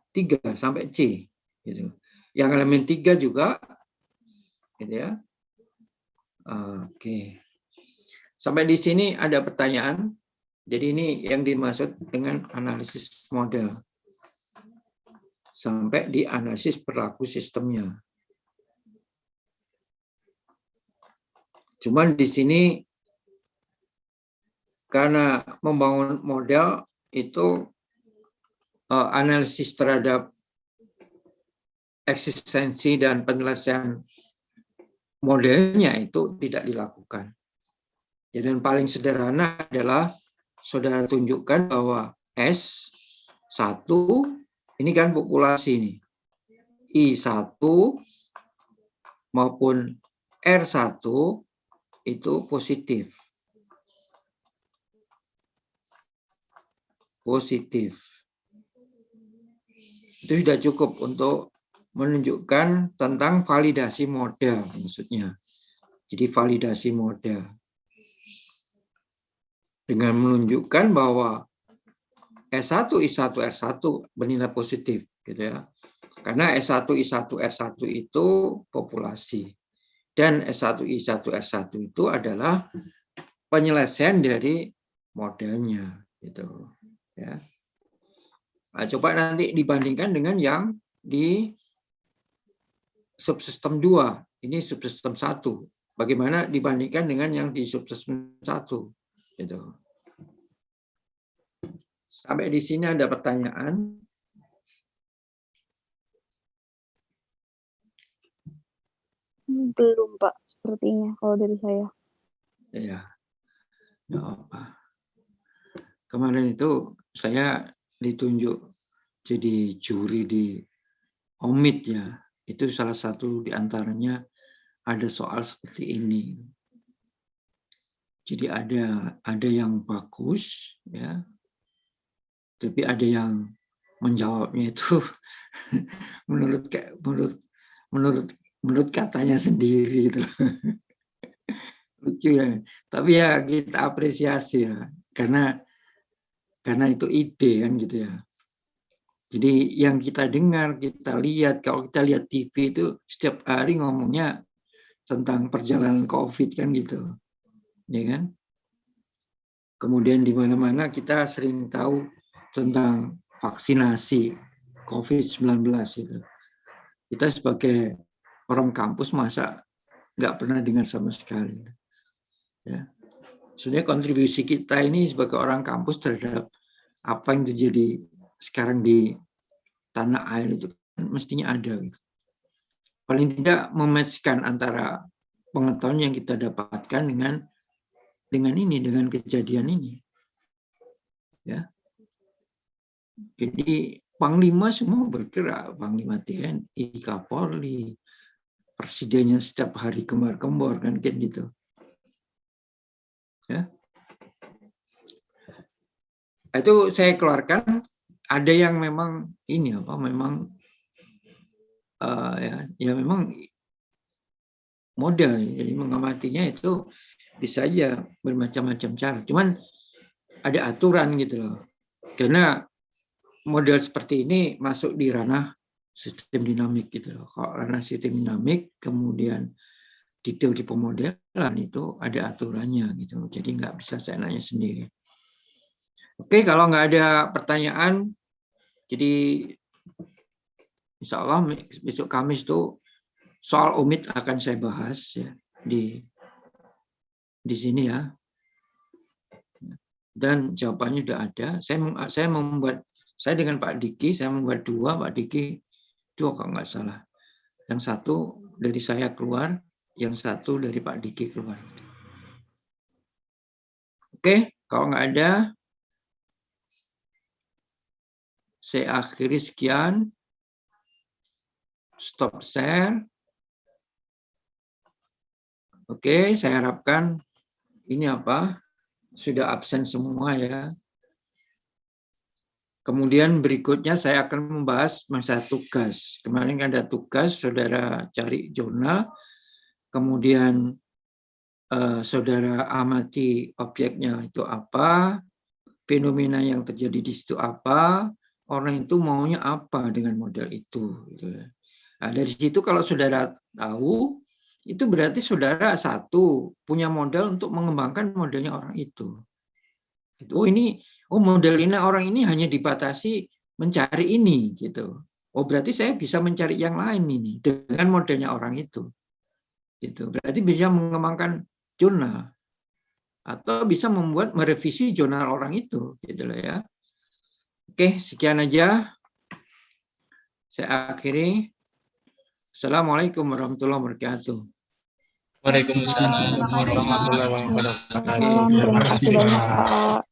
3 sampai C gitu. Yang elemen 3 juga gitu ya. Oke. Sampai di sini ada pertanyaan. Jadi ini yang dimaksud dengan analisis model. Sampai di analisis perilaku sistemnya. Cuman di sini karena membangun model itu analisis terhadap eksistensi dan penyelesaian modelnya itu tidak dilakukan. Jadi yang paling sederhana adalah saudara tunjukkan bahwa S1 ini kan populasi ini. I1 maupun R1 itu positif. Itu sudah cukup untuk menunjukkan tentang validasi model maksudnya. Jadi validasi model. Dengan menunjukkan bahwa S1, I1, R1 bernilai positif, gitu ya. Karena S1, I1, R1 itu populasi. Dan S1, I1, R1 itu adalah penyelesaian dari modelnya, gitu. Ya. Nah, coba nanti dibandingkan dengan yang di subsistem 2. Ini subsistem 1. Bagaimana dibandingkan dengan yang di subsistem 1? Gitu. Sampai di sini ada pertanyaan? Belum, Pak, sepertinya kalau dari saya. Ya, nggak apa. Kemarin itu saya ditunjuk jadi juri di OMID ya. Itu salah satu di antaranya ada soal seperti ini. Jadi ada yang bagus ya. Tapi ada yang menjawabnya itu menurut katanya sendiri gitu. Lucu ya. Tapi ya kita apresiasi ya. Karena itu ide kan gitu ya. Jadi yang kita dengar, kita lihat, kalau kita lihat TV itu setiap hari ngomongnya tentang perjalanan COVID kan gitu. Ya kan? Kemudian di mana-mana kita sering tahu tentang vaksinasi COVID-19 itu. Kita sebagai orang kampus masa nggak pernah dengar sama sekali. Ya. Sebenarnya kontribusi kita ini sebagai orang kampus terhadap apa yang terjadi sekarang di tanah air itu mestinya ada. Gitu. Paling tidak mematchkan antara pengetahuan yang kita dapatkan dengan kejadian ini. Ya. Jadi Panglima semua bergerak, Panglima TNI, Kapolri, presidennya setiap hari gembar-gembor kan kayak gitu. Ya. Itu saya keluarkan. Ada yang memang ini memang memang model. Jadi mengamatinya itu bisa aja bermacam-macam cara. Cuman ada aturan gitu loh. Karena model seperti ini masuk di ranah sistem dinamik gitu loh. Kalau ranah sistem dinamik kemudian di teori pemodelan itu ada aturannya gitu. Jadi nggak bisa saya nanya sendiri. Oke, kalau nggak ada pertanyaan, jadi insya Allah besok Kamis itu soal UMID akan saya bahas ya di sini ya. Dan jawabannya sudah ada. Saya dengan Pak Diki, saya membuat 2, Pak Diki 2 kalau nggak salah. Yang 1 dari saya keluar, yang 1 dari Pak Diki keluar. Oke, kalau nggak ada, saya akhiri sekian. Stop share. Oke, saya harapkan ini sudah absen semua ya. Kemudian berikutnya saya akan membahas masalah tugas. Kemarin ada tugas, saudara cari jurnal. Kemudian saudara amati objeknya itu apa, fenomena yang terjadi di situ apa, orang itu maunya apa dengan model itu. Nah, dari situ kalau saudara tahu, itu berarti saudara punya model untuk mengembangkan modelnya orang itu. Model ini orang ini hanya dibatasi mencari ini gitu. Berarti saya bisa mencari yang lain ini dengan modelnya orang itu. Gitu. Berarti bisa mengembangkan jurnal atau bisa merevisi jurnal orang itu gitu loh ya. Oke, sekian aja. Saya akhiri. Assalamualaikum warahmatullahi wabarakatuh. Waalaikumsalam Warahmatullahi wabarakatuh. Terima kasih banyak, Pak.